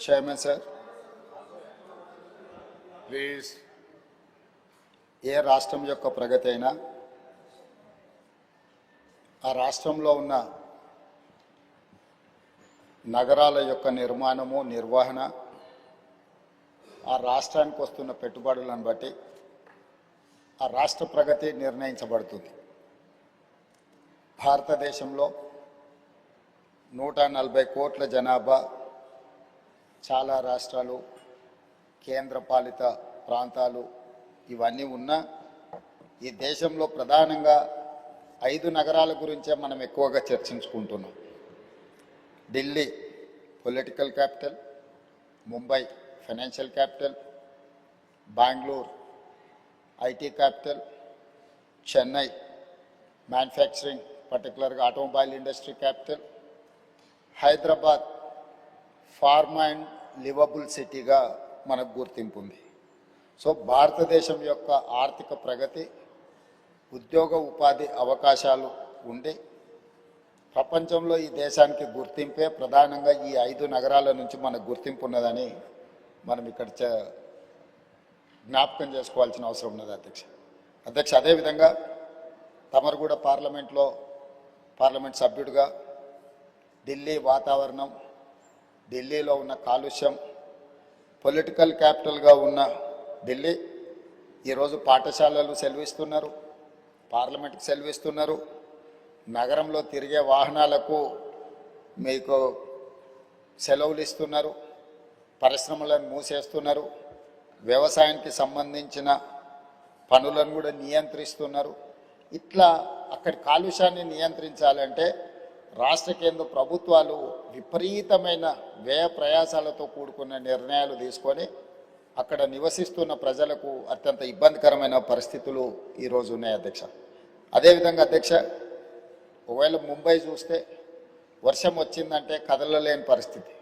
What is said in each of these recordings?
Chairman sir, please. ఏ రాష్ట్రం యొక్క ప్రగతి అయినా ఆ రాష్ట్రంలో ఉన్న నగరాల యొక్క నిర్మాణము, నిర్వహణ, ఆ రాష్ట్రానికి వస్తున్న పెట్టుబడులను బట్టి ఆ రాష్ట్ర ప్రగతి నిర్ణయించబడుతుంది. భారతదేశంలో 140 కోట్ల జనాభా, చాలా రాష్ట్రాలు, కేంద్రపాలిత ప్రాంతాలు ఇవన్నీ ఉన్నా ఈ దేశంలో ప్రధానంగా 5 నగరాల గురించే మనం ఎక్కువగా చర్చించుకుంటున్నాం. Delhi political capital, Mumbai financial capital, Bengaluru IT capital, Chennai manufacturing పర్టికులర్గా automobile industry capital, Hyderabad pharma and livable సిటీగా మనకు గుర్తింపు ఉంది. సో భారతదేశం యొక్క ఆర్థిక ప్రగతి, ఉద్యోగ ఉపాధి అవకాశాలు ఉండి ప్రపంచంలో ఈ దేశానికి గుర్తింపే ప్రధానంగా ఈ 5 నగరాల నుంచి మనకు గుర్తింపు ఉన్నదని మనం ఇక్కడ జ్ఞాపకం చేసుకోవాల్సిన అవసరం ఉన్నది అధ్యక్ష. అదేవిధంగా తమరు కూడా పార్లమెంట్ సభ్యుడిగా ఢిల్లీ వాతావరణం, ఢిల్లీలో ఉన్న కాలుష్యం, పొలిటికల్ క్యాపిటల్గా ఉన్న ఢిల్లీ ఈరోజు పాఠశాలలు సెలవిస్తున్నారు, పార్లమెంట్కి సెలవిస్తున్నారు, నగరంలో తిరిగే వాహనాలకు మీకు సెలవులు ఇస్తున్నారు, పరిశ్రమలను మూసేస్తున్నారు, వ్యవసాయానికి సంబంధించిన పనులను కూడా నియంత్రిస్తున్నారు. ఇట్లా అక్కడి కాలుష్యాన్ని నియంత్రించాలంటే రాష్ట్ర కేంద్ర ప్రభుత్వాలు విపరీతమైన వ్యయ ప్రయాసాలతో కూడుకున్న నిర్ణయాలు తీసుకొని అక్కడ నివసిస్తున్న ప్రజలకు అత్యంత ఇబ్బందికరమైన పరిస్థితులు ఈరోజు ఉన్నాయి అధ్యక్ష. అదేవిధంగా అధ్యక్ష, ఒకవేళ ముంబై చూస్తే వర్షం వచ్చిందంటే కదలలేని పరిస్థితి,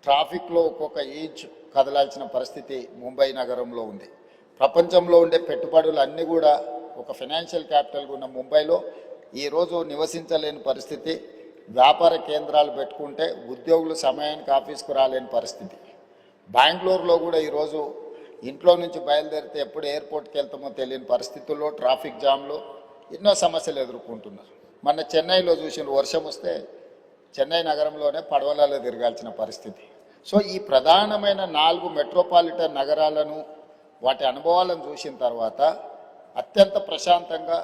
ట్రాఫిక్లో ఒక్కొక్క ఇంచ్ కదలాల్సిన పరిస్థితి ముంబై నగరంలో ఉంది. ప్రపంచంలో ఉండే పెట్టుబడులు అన్నీ కూడా ఒక ఫైనాన్షియల్ క్యాపిటల్గా ఉన్న ముంబైలో ఈరోజు నివసించలేని పరిస్థితి. వ్యాపార కేంద్రాలు పెట్టుకుంటే ఉద్యోగులు సమయానికి ఆఫీస్కు రాలేని పరిస్థితి. బెంగళూరులో కూడా ఈరోజు ఇంట్లో నుంచి బయలుదేరితే ఎప్పుడు ఎయిర్పోర్ట్కి వెళ్తామో తెలియని పరిస్థితుల్లో ట్రాఫిక్ జామ్లో ఎన్నో సమస్యలు ఎదుర్కొంటున్నారు. మన చెన్నైలో చూసిన వర్షం వస్తే చెన్నై నగరంలోనే పడవలలో తిరగాల్సిన పరిస్థితి. సో ఈ ప్రధానమైన 4 మెట్రోపాలిటన్ నగరాలను, వాటి అనుభవాలను చూసిన తర్వాత అత్యంత ప్రశాంతంగా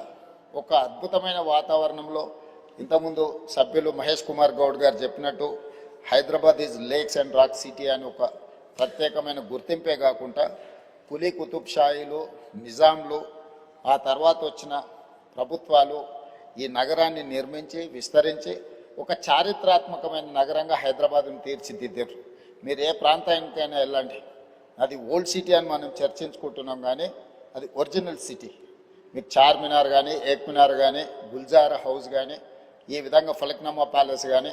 ఒక అద్భుతమైన వాతావరణంలో, ఇంతకుముందు సభ్యులు మహేష్ కుమార్ గౌడ్ గారు చెప్పినట్టు Hyderabad is lakes and rock city అని ఒక ప్రత్యేకమైన గుర్తింపే కాకుండా కులీ కుతుబ్ షాయిలు, నిజాంలు, ఆ తర్వాత వచ్చిన ప్రభుత్వాలు ఈ నగరాన్ని నిర్మించి విస్తరించి ఒక చారిత్రాత్మకమైన నగరంగా హైదరాబాద్ను తీర్చిదిద్దారు. మీరు ఏ ప్రాంతానికైనా వెళ్ళండి, అది ఓల్డ్ సిటీ అని మనం చర్చించుకుంటున్నాం, కానీ అది ఒరిజినల్ సిటీ. మీకు చార్మినార్ కానీ, ఏక్మినార్ కానీ, గుల్జారా హౌస్ కానీ, ఈ విధంగా ఫలక్నామా ప్యాలెస్ కానీ,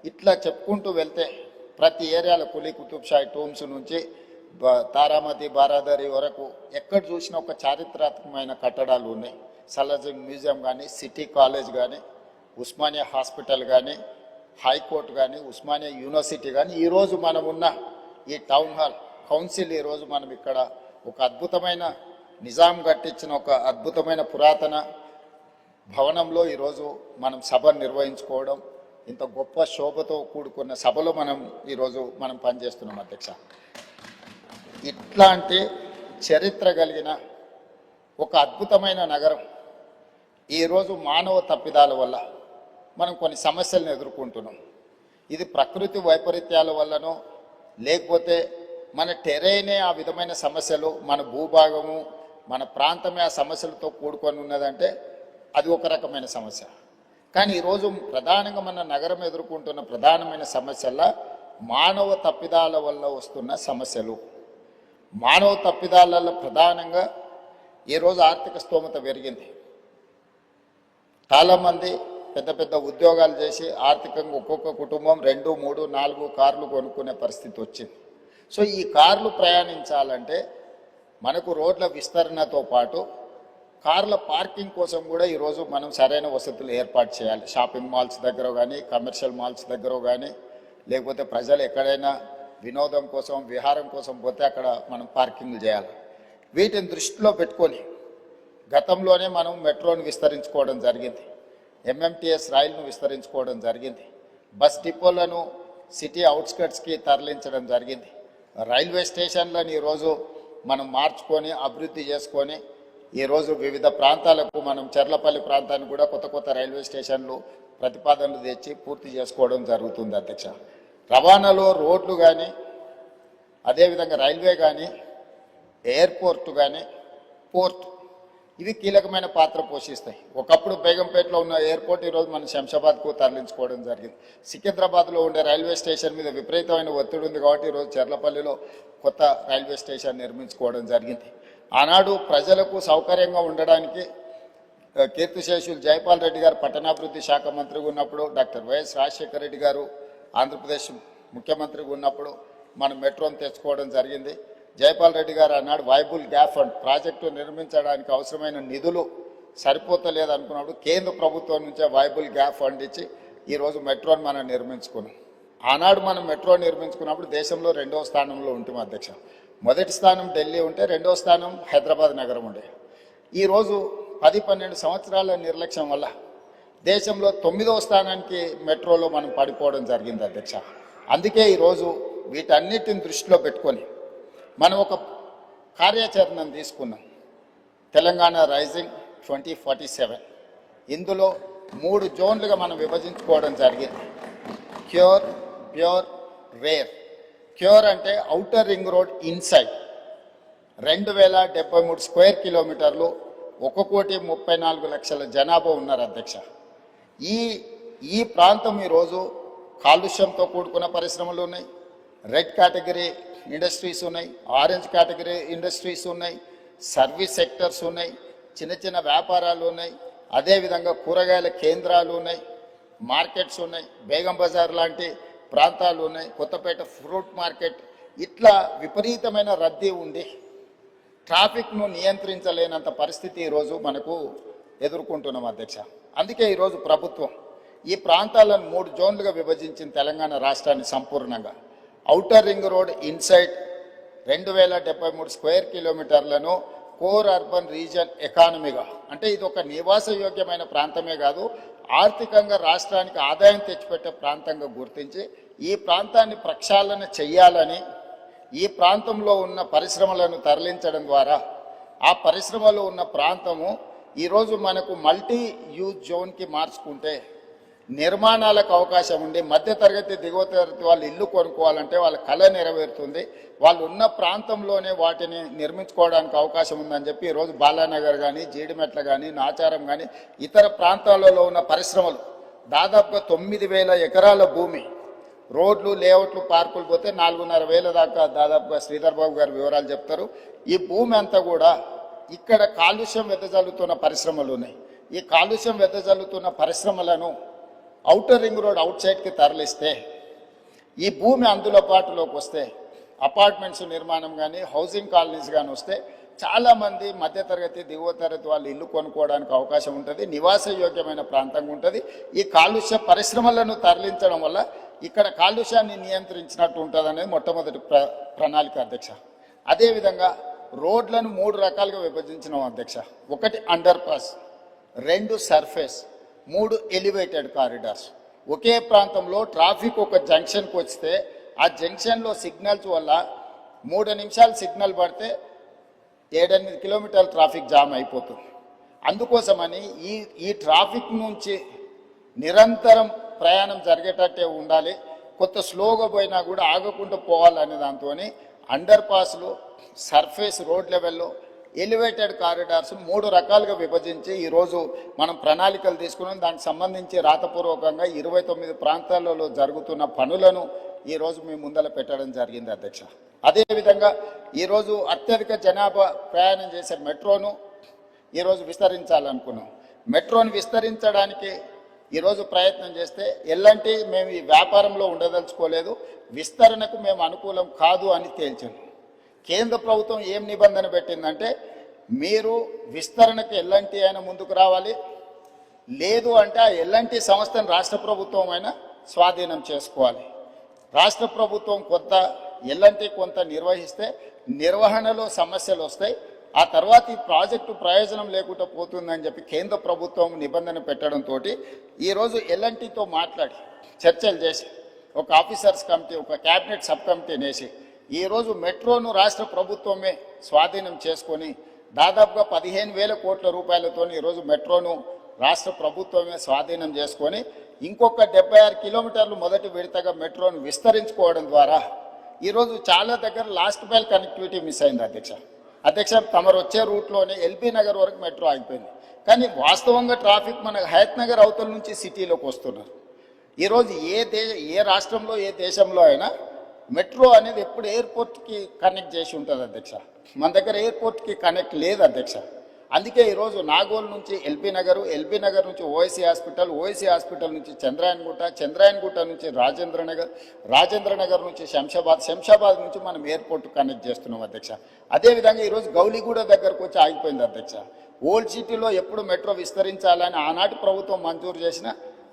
ఇట్లా చెప్పుకుంటూ వెళ్తే ప్రతి ఏరియాలో కులీ కుతుబ్షాహి టూమ్స్ నుంచి తారామతి బారాదరి వరకు ఎక్కడ చూసినా ఒక చారిత్రాత్మకమైన కట్టడాలు ఉన్నాయి. సలార్జంగ్ మ్యూజియం కానీ, సిటీ కాలేజ్ కానీ, ఉస్మానియా హాస్పిటల్ కానీ, హైకోర్టు కానీ, ఉస్మానియా యూనివర్సిటీ కానీ, ఈరోజు మనం ఉన్న ఈ టౌన్ హాల్ కౌన్సిల్, ఈరోజు మనం ఇక్కడ ఒక అద్భుతమైన నిజాం కట్టించిన ఒక అద్భుతమైన పురాతన భవనంలో ఈరోజు మనం సభ నిర్వహించుకోవడం, ఇంత గొప్ప శోభతో కూడుకున్న సభలో ఈరోజు మనం పనిచేస్తున్నాం అధ్యక్ష. ఇట్లాంటి చరిత్ర కలిగిన ఒక అద్భుతమైన నగరం ఈరోజు మానవ తప్పిదాల వల్ల మనం కొన్ని సమస్యలను ఎదుర్కొంటున్నాం. ఇది ప్రకృతి వైపరీత్యాల వల్లనో లేకపోతే మన టెరైనే ఆ విధమైన సమస్యలు, మన భూభాగము, మన ప్రాంతమే ఆ సమస్యలతో కూడుకొని ఉన్నదంటే అది ఒక రకమైన సమస్య. కానీ ఈరోజు ప్రధానంగా మన నగరం ఎదుర్కొంటున్న ప్రధానమైన సమస్యల మానవ తప్పిదాల వల్ల వస్తున్న సమస్యలు. మానవ తప్పిదాలలో ప్రధానంగా ఈరోజు ఆర్థిక స్తోమత పెరిగింది. చాలామంది పెద్ద పెద్ద ఉద్యోగాలు చేసి ఆర్థికంగా ఒక్కొక్క కుటుంబం 2, 3, 4 కార్లు కొనుక్కునే పరిస్థితి వచ్చింది. సో ఈ కార్లు ప్రయాణించాలంటే మనకు రోడ్ల విస్తరణతో పాటు కార్ల పార్కింగ్ కోసం కూడా ఈరోజు మనం సరైన వసతులు ఏర్పాటు చేయాలి. షాపింగ్ మాల్స్ దగ్గర కానీ, కమర్షియల్ మాల్స్ దగ్గర కానీ, లేకపోతే ప్రజలు ఎక్కడైనా వినోదం కోసం విహారం కోసం పోతే అక్కడ మనం పార్కింగ్లు చేయాలి. వీటిని దృష్టిలో పెట్టుకొని గతంలోనే మనం మెట్రోను విస్తరించుకోవడం జరిగింది, ఎంఎంటీఎస్ రైలును విస్తరించుకోవడం జరిగింది, బస్ డిపోలను సిటీ అవుట్స్కట్స్కి తరలించడం జరిగింది, రైల్వే స్టేషన్లను ఈరోజు మనం మార్చుకొని అభివృద్ధి చేసుకొని ఈరోజు వివిధ ప్రాంతాలకు మనం చెర్లపల్లి ప్రాంతానికి కూడా కొత్త కొత్త రైల్వే స్టేషన్లు ప్రతిపాదనలు తెచ్చి పూర్తి చేసుకోవడం జరుగుతుంది అధ్యక్ష. రవాణాలో రోడ్లు కానీ అదేవిధంగా రైల్వే కానీ ఎయిర్పోర్టు కానీ పోర్ట్ ఇవి కీలకమైన పాత్ర పోషిస్తాయి. ఒకప్పుడు బేగంపేటలో ఉన్న ఎయిర్పోర్ట్ ఈరోజు మనం శంషాబాద్కు తరలించుకోవడం జరిగింది. సికింద్రాబాద్లో ఉండే రైల్వే స్టేషన్ మీద విపరీతమైన ఒత్తిడి ఉంది కాబట్టి ఈరోజు చెర్లపల్లిలో కొత్త రైల్వే స్టేషన్ నిర్మించుకోవడం జరిగింది. ఆనాడు ప్రజలకు సౌకర్యంగా ఉండడానికి కీర్తిశేషులు జైపాల్ రెడ్డి గారు పట్టణాభివృద్ధి శాఖ మంత్రిగా ఉన్నప్పుడు, డాక్టర్ వైఎస్ రాజశేఖర రెడ్డి గారు ఆంధ్రప్రదేశ్ ముఖ్యమంత్రిగా ఉన్నప్పుడు మనం మెట్రోను తెచ్చుకోవడం జరిగింది. జైపాల్ రెడ్డి గారు అన్నాడు వైబుల్ గ్యాప్ ఫండ్ ప్రాజెక్టు నిర్మించడానికి అవసరమైన నిధులు సరిపోతలేదు అనుకున్నప్పుడు కేంద్ర ప్రభుత్వం నుంచే వైబుల్ గ్యాప్ ఫండ్ ఇచ్చి ఈరోజు మెట్రోని మనం నిర్మించుకున్నాం. ఆనాడు మనం మెట్రో నిర్మించుకున్నప్పుడు దేశంలో 2వ స్థానంలో ఉంటాం అధ్యక్ష. మొదటి స్థానం ఢిల్లీ ఉంటే 2వ స్థానం హైదరాబాద్ నగరం ఉండే. ఈరోజు 10-12 సంవత్సరాల నిర్లక్ష్యం వల్ల దేశంలో 9వ స్థానానికి మెట్రోలో మనం పడిపోవడం జరిగింది అధ్యక్ష. అందుకే ఈరోజు వీటన్నిటిని దృష్టిలో పెట్టుకొని మనం ఒక కార్యాచరణను తీసుకున్నాం, తెలంగాణ రైజింగ్ 2047. ఇందులో 3 జోన్లుగా మనం విభజించుకోవడం జరిగింది. Cure, pure, rare. క్యూర్ అంటే outer ring road inside 2073 square కిలోమీటర్లు, 1,34,00,000 జనాభా ఉన్నారు అధ్యక్ష. ఈ ప్రాంతం ఈరోజు కాలుష్యంతో కూడుకున్న పరిశ్రమలు ఉన్నాయి, రెడ్ కేటగిరీ ఇండస్ట్రీస్ ఉన్నాయి, ఆరెంజ్ కేటగిరీ ఇండస్ట్రీస్ ఉన్నాయి, సర్వీస్ సెక్టర్స్ ఉన్నాయి, చిన్న చిన్న వ్యాపారాలు ఉన్నాయి, అదేవిధంగా కూరగాయల కేంద్రాలు ఉన్నాయి, మార్కెట్స్ ఉన్నాయి, బేగం బజార్ లాంటి ప్రాంతాలు ఉన్నాయి, కొత్తపేట ఫ్రూట్ మార్కెట్. ఇట్లా విపరీతమైన రద్దీ ఉండి ట్రాఫిక్ను నియంత్రించలేనంత పరిస్థితి ఈరోజు మనకు ఎదుర్కొంటున్నాం అధ్యక్ష. అందుకే ఈరోజు ప్రభుత్వం ఈ ప్రాంతాలను 3 జోన్లుగా విభజించిన తెలంగాణ రాష్ట్రాన్ని సంపూర్ణంగా. Outer ring road inside 2073 square కిలోమీటర్లను కోర్ అర్బన్ రీజన్ ఎకానమీగా, అంటే ఇది ఒక నివాసయోగ్యమైన ప్రాంతమే కాదు, ఆర్థికంగా రాష్ట్రానికి ఆదాయం తెచ్చిపెట్టే ప్రాంతంగా గుర్తించి ఈ ప్రాంతాన్ని ప్రక్షాళన చెయ్యాలని, ఈ ప్రాంతంలో ఉన్న పరిశ్రమలను తరలించడం ద్వారా ఆ పరిశ్రమలో ఉన్న ప్రాంతము ఈరోజు మనకు మల్టీ యూజ్ జోన్కి మార్చుకుంటే నిర్మాణాలకు అవకాశం ఉండి మధ్యతరగతి దిగువ తరగతి వాళ్ళు ఇల్లు కొనుక్కోవాలంటే వాళ్ళ కళ నెరవేరుతుంది, వాళ్ళు ఉన్న ప్రాంతంలోనే వాటిని నిర్మించుకోవడానికి అవకాశం ఉందని చెప్పి ఈరోజు బాలానగర్ కానీ, జీడిమెట్ల కానీ, నాచారం కానీ ఇతర ప్రాంతాలలో ఉన్న పరిశ్రమలు దాదాపుగా 9,000 ఎకరాల భూమి, రోడ్లు, లేఅవుట్లు, పార్కులు పోతే 4,500 దాకా దాదాపుగా శ్రీధర్ బాబు గారు వివరాలు చెప్తారు. ఈ భూమి అంతా కూడా ఇక్కడ కాలుష్యం వెదజల్లుతున్న పరిశ్రమలు ఉన్నాయి. ఈ కాలుష్యం వెదజల్లుతున్న పరిశ్రమలను ఔటర్ రింగ్ రోడ్ అవుట్ సైడ్కి తరలిస్తే ఈ భూమి అందుబాటులోకి వస్తే అపార్ట్మెంట్స్ నిర్మాణం కానీ, హౌసింగ్ కాలనీస్ కానీ వస్తే చాలామంది మధ్యతరగతి దిగువ తరగతి వాళ్ళు ఇల్లు కొనుక్కోవడానికి అవకాశం ఉంటుంది, నివాసయోగ్యమైన ప్రాంతంగా ఉంటుంది. ఈ కాలుష్య పరిశ్రమలను తరలించడం వల్ల ఇక్కడ కాలుష్యాన్ని నియంత్రించినట్టు ఉంటుంది అనేది మొట్టమొదటి ప్రణాళిక అధ్యక్ష. అదేవిధంగా రోడ్లను 3 రకాలుగా విభజించినాం అధ్యక్ష. 1 underpass, 2 surface, 3 elevated corridors. ఒకే ప్రాంతంలో ట్రాఫిక్ ఒక జంక్షన్కి వస్తే ఆ జంక్షన్లో సిగ్నల్స్ వల్ల 3 నిమిషాలు సిగ్నల్ పడితే 7-8 కిలోమీటర్ల ట్రాఫిక్ జామ్ అయిపోతుంది. అందుకోసమని ఈ ట్రాఫిక్ నుంచి నిరంతరం ప్రయాణం జరిగేటట్టే ఉండాలి, కొత్త స్లోగా పోయినా కూడా ఆగకుండా పోవాలనే దాంతో అండర్ పాస్లు, సర్ఫేస్ రోడ్ లెవెల్లో, ఎలివేటెడ్ కారిడార్స్ 3 రకాలుగా విభజించి ఈరోజు మనం ప్రణాళికలు తీసుకున్నాం. దానికి సంబంధించి రాతపూర్వకంగా 29 ప్రాంతాలలో జరుగుతున్న పనులను ఈరోజు మీ ముందర పెట్టడం జరిగింది అధ్యక్ష. అదేవిధంగా ఈరోజు అత్యధిక జనాభా ప్రయాణం చేసే మెట్రోను ఈరోజు విస్తరించాలనుకున్నాం. మెట్రోను విస్తరించడానికి ఈరోజు ప్రయత్నం చేస్తే ఎల్లంటి మేము ఈ వ్యాపారంలో ఉండదలుచుకోలేదు, విస్తరణకు మేము అనుకూలం కాదు అని తేల్చాం. కేంద్ర ప్రభుత్వం ఏం నిబంధన పెట్టిందంటే మీరు విస్తరణకు ఎల్లంటి అయినా ముందుకు రావాలి, లేదు అంటే ఆ ఎల్లంటి సంస్థను రాష్ట్ర ప్రభుత్వం అయినా స్వాధీనం చేసుకోవాలి. రాష్ట్ర ప్రభుత్వం కొంత ఎల్లంటి కొంత నిర్వహిస్తే నిర్వహణలో సమస్యలు వస్తాయి, ఆ తర్వాత ఈ ప్రాజెక్టు ప్రయోజనం లేకుండా పోతుందని చెప్పి కేంద్ర ప్రభుత్వం నిబంధన పెట్టడంతో ఈరోజు ఎల్ఎన్టీతో మాట్లాడి చర్చలు చేసి ఒక ఆఫీసర్స్ కమిటీ, ఒక క్యాబినెట్ సబ్ కమిటీని వేసి ఈరోజు మెట్రోను రాష్ట్ర ప్రభుత్వమే స్వాధీనం చేసుకొని దాదాపుగా 15,000 కోట్ల రూపాయలతో ఈరోజు మెట్రోను రాష్ట్ర ప్రభుత్వమే స్వాధీనం చేసుకొని ఇంకొక 76 కిలోమీటర్లు మొదటి విడతగా మెట్రోను విస్తరించుకోవడం ద్వారా ఈరోజు చాలా దగ్గర లాస్ట్ మైల్ కనెక్టివిటీ మిస్ అయింది అధ్యక్ష. తమరు వచ్చే రూట్లోనే ఎల్బీ నగర్ వరకు మెట్రో ఆగిపోయింది. కానీ వాస్తవంగా ట్రాఫిక్ మన హయత్ నగర్ అవతల నుంచి సిటీలోకి వస్తున్నారు. ఈరోజు ఏ రాష్ట్రంలో ఏ దేశంలో అయినా మెట్రో అనేది ఎప్పుడు ఎయిర్పోర్ట్కి కనెక్ట్ చేసి ఉంటుంది అధ్యక్ష. మన దగ్గర ఎయిర్పోర్ట్కి కనెక్ట్ లేదు అధ్యక్ష. అందుకే ఈరోజు నాగోల్ నుంచి ఎల్బీ నగర్ నుంచి ఓఎస్సీ హాస్పిటల్ నుంచి చంద్రాయన్గుట్ట నుంచి రాజేంద్ర నగర్ నుంచి శంషాబాద్ నుంచి మనం ఎయిర్పోర్ట్ కనెక్ట్ చేస్తున్నాం అధ్యక్ష. అదేవిధంగా ఈరోజు గౌలిగూడ దగ్గరకు వచ్చి ఆగిపోయింది అధ్యక్ష. ఓల్డ్ సిటీలో ఎప్పుడు మెట్రో విస్తరించాలని ఆనాటి ప్రభుత్వం మంజూరు చేసిన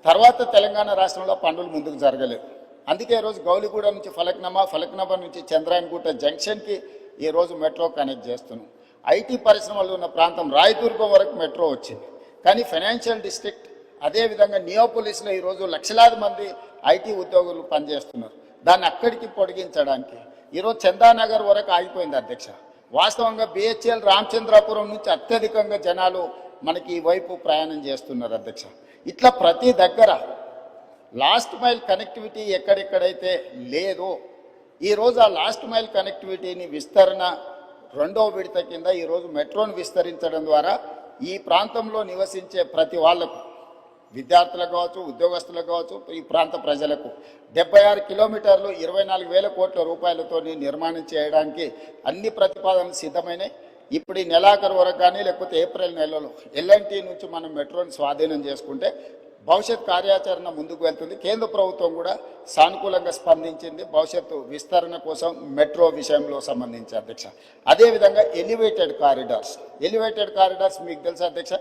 తర్వాత తెలంగాణ రాష్ట్రంలో పనులు ముందుకు జరగలేదు. అందుకే ఈరోజు గౌలిగూడ నుంచి ఫలక్నామా నుంచి చంద్రాయన్గుట్ట జంక్షన్కి ఈరోజు మెట్రో కనెక్ట్ చేస్తున్నాం. ఐటీ పరిశ్రమలు ఉన్న ప్రాంతం రాయదుర్గం వరకు మెట్రో వచ్చింది. కానీ ఫైనాన్షియల్ డిస్ట్రిక్ట్ అదేవిధంగా నియోపోలిస్లో ఈరోజు లక్షలాది మంది ఐటీ ఉద్యోగులు పనిచేస్తున్నారు. దాన్ని అక్కడికి పొడిగించడానికి ఈరోజు చందానగర్ వరకు ఆగిపోయింది అధ్యక్ష. వాస్తవంగా బిహెచ్ఎల్ రామచంద్రాపురం నుంచి అత్యధికంగా జనాలు మనకి ఈ వైపు ప్రయాణం చేస్తున్నారు అధ్యక్ష. ఇట్లా ప్రతి దగ్గర లాస్ట్ మైల్ కనెక్టివిటీ ఎక్కడెక్కడైతే లేదో ఈరోజు ఆ లాస్ట్ మైల్ కనెక్టివిటీని విస్తరణ రెండో విడత కింద ఈరోజు మెట్రోను విస్తరించడం ద్వారా ఈ ప్రాంతంలో నివసించే ప్రతి వాళ్లకు, విద్యార్థులకు కావచ్చు, ఉద్యోగస్తులకు కావచ్చు, ఈ ప్రాంత ప్రజలకు 76 కిలోమీటర్లు 24,000 కోట్ల రూపాయలతో నిర్మాణం చేయడానికి అన్ని ప్రతిపాదనలు సిద్ధమైనాయి. ఇప్పుడు ఈ నెలాఖరు వరకు కానీ లేకపోతే ఏప్రిల్ నెలలో ఎల్ఎన్టీ నుంచి మనం మెట్రోని స్వాధీనం చేసుకుంటే భవిష్యత్ కార్యాచరణ ముందుకు వెళ్తుంది. కేంద్ర ప్రభుత్వం కూడా సానుకూలంగా స్పందించింది భవిష్యత్తు విస్తరణ కోసం మెట్రో విషయంలో సంబంధించి అధ్యక్ష. అదేవిధంగా ఎలివేటెడ్ కారిడార్స్ మీకు తెలుసు అధ్యక్ష.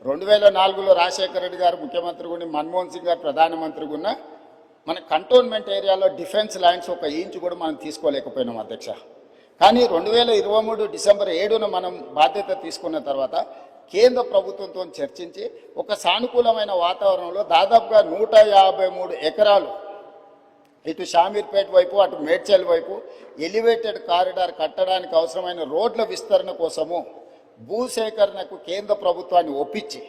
2004లో రాజశేఖర రెడ్డి గారు ముఖ్యమంత్రిగా ఉండి మన్మోహన్ సింగ్ గారు ప్రధానమంత్రిగా ఉన్న మన కంటోన్మెంట్ ఏరియాలో డిఫెన్స్ ల్యాండ్స్ 1 ఇంచు కూడా మనం తీసుకోలేకపోయినాం అధ్యక్ష. కానీ 2023 డిసెంబర్ 7న మనం బాధ్యత తీసుకున్న తర్వాత కేంద్ర ప్రభుత్వంతో చర్చించి ఒక సానుకూలమైన వాతావరణంలో దాదాపుగా 153 ఎకరాలు ఇటు షామీర్పేట వైపు అటు మేడ్చల్ వైపు ఎలివేటెడ్ కారిడార్ కట్టడానికి అవసరమైన రోడ్ల విస్తరణ కోసము భూసేకరణకు కేంద్ర ప్రభుత్వాన్ని ఒప్పించి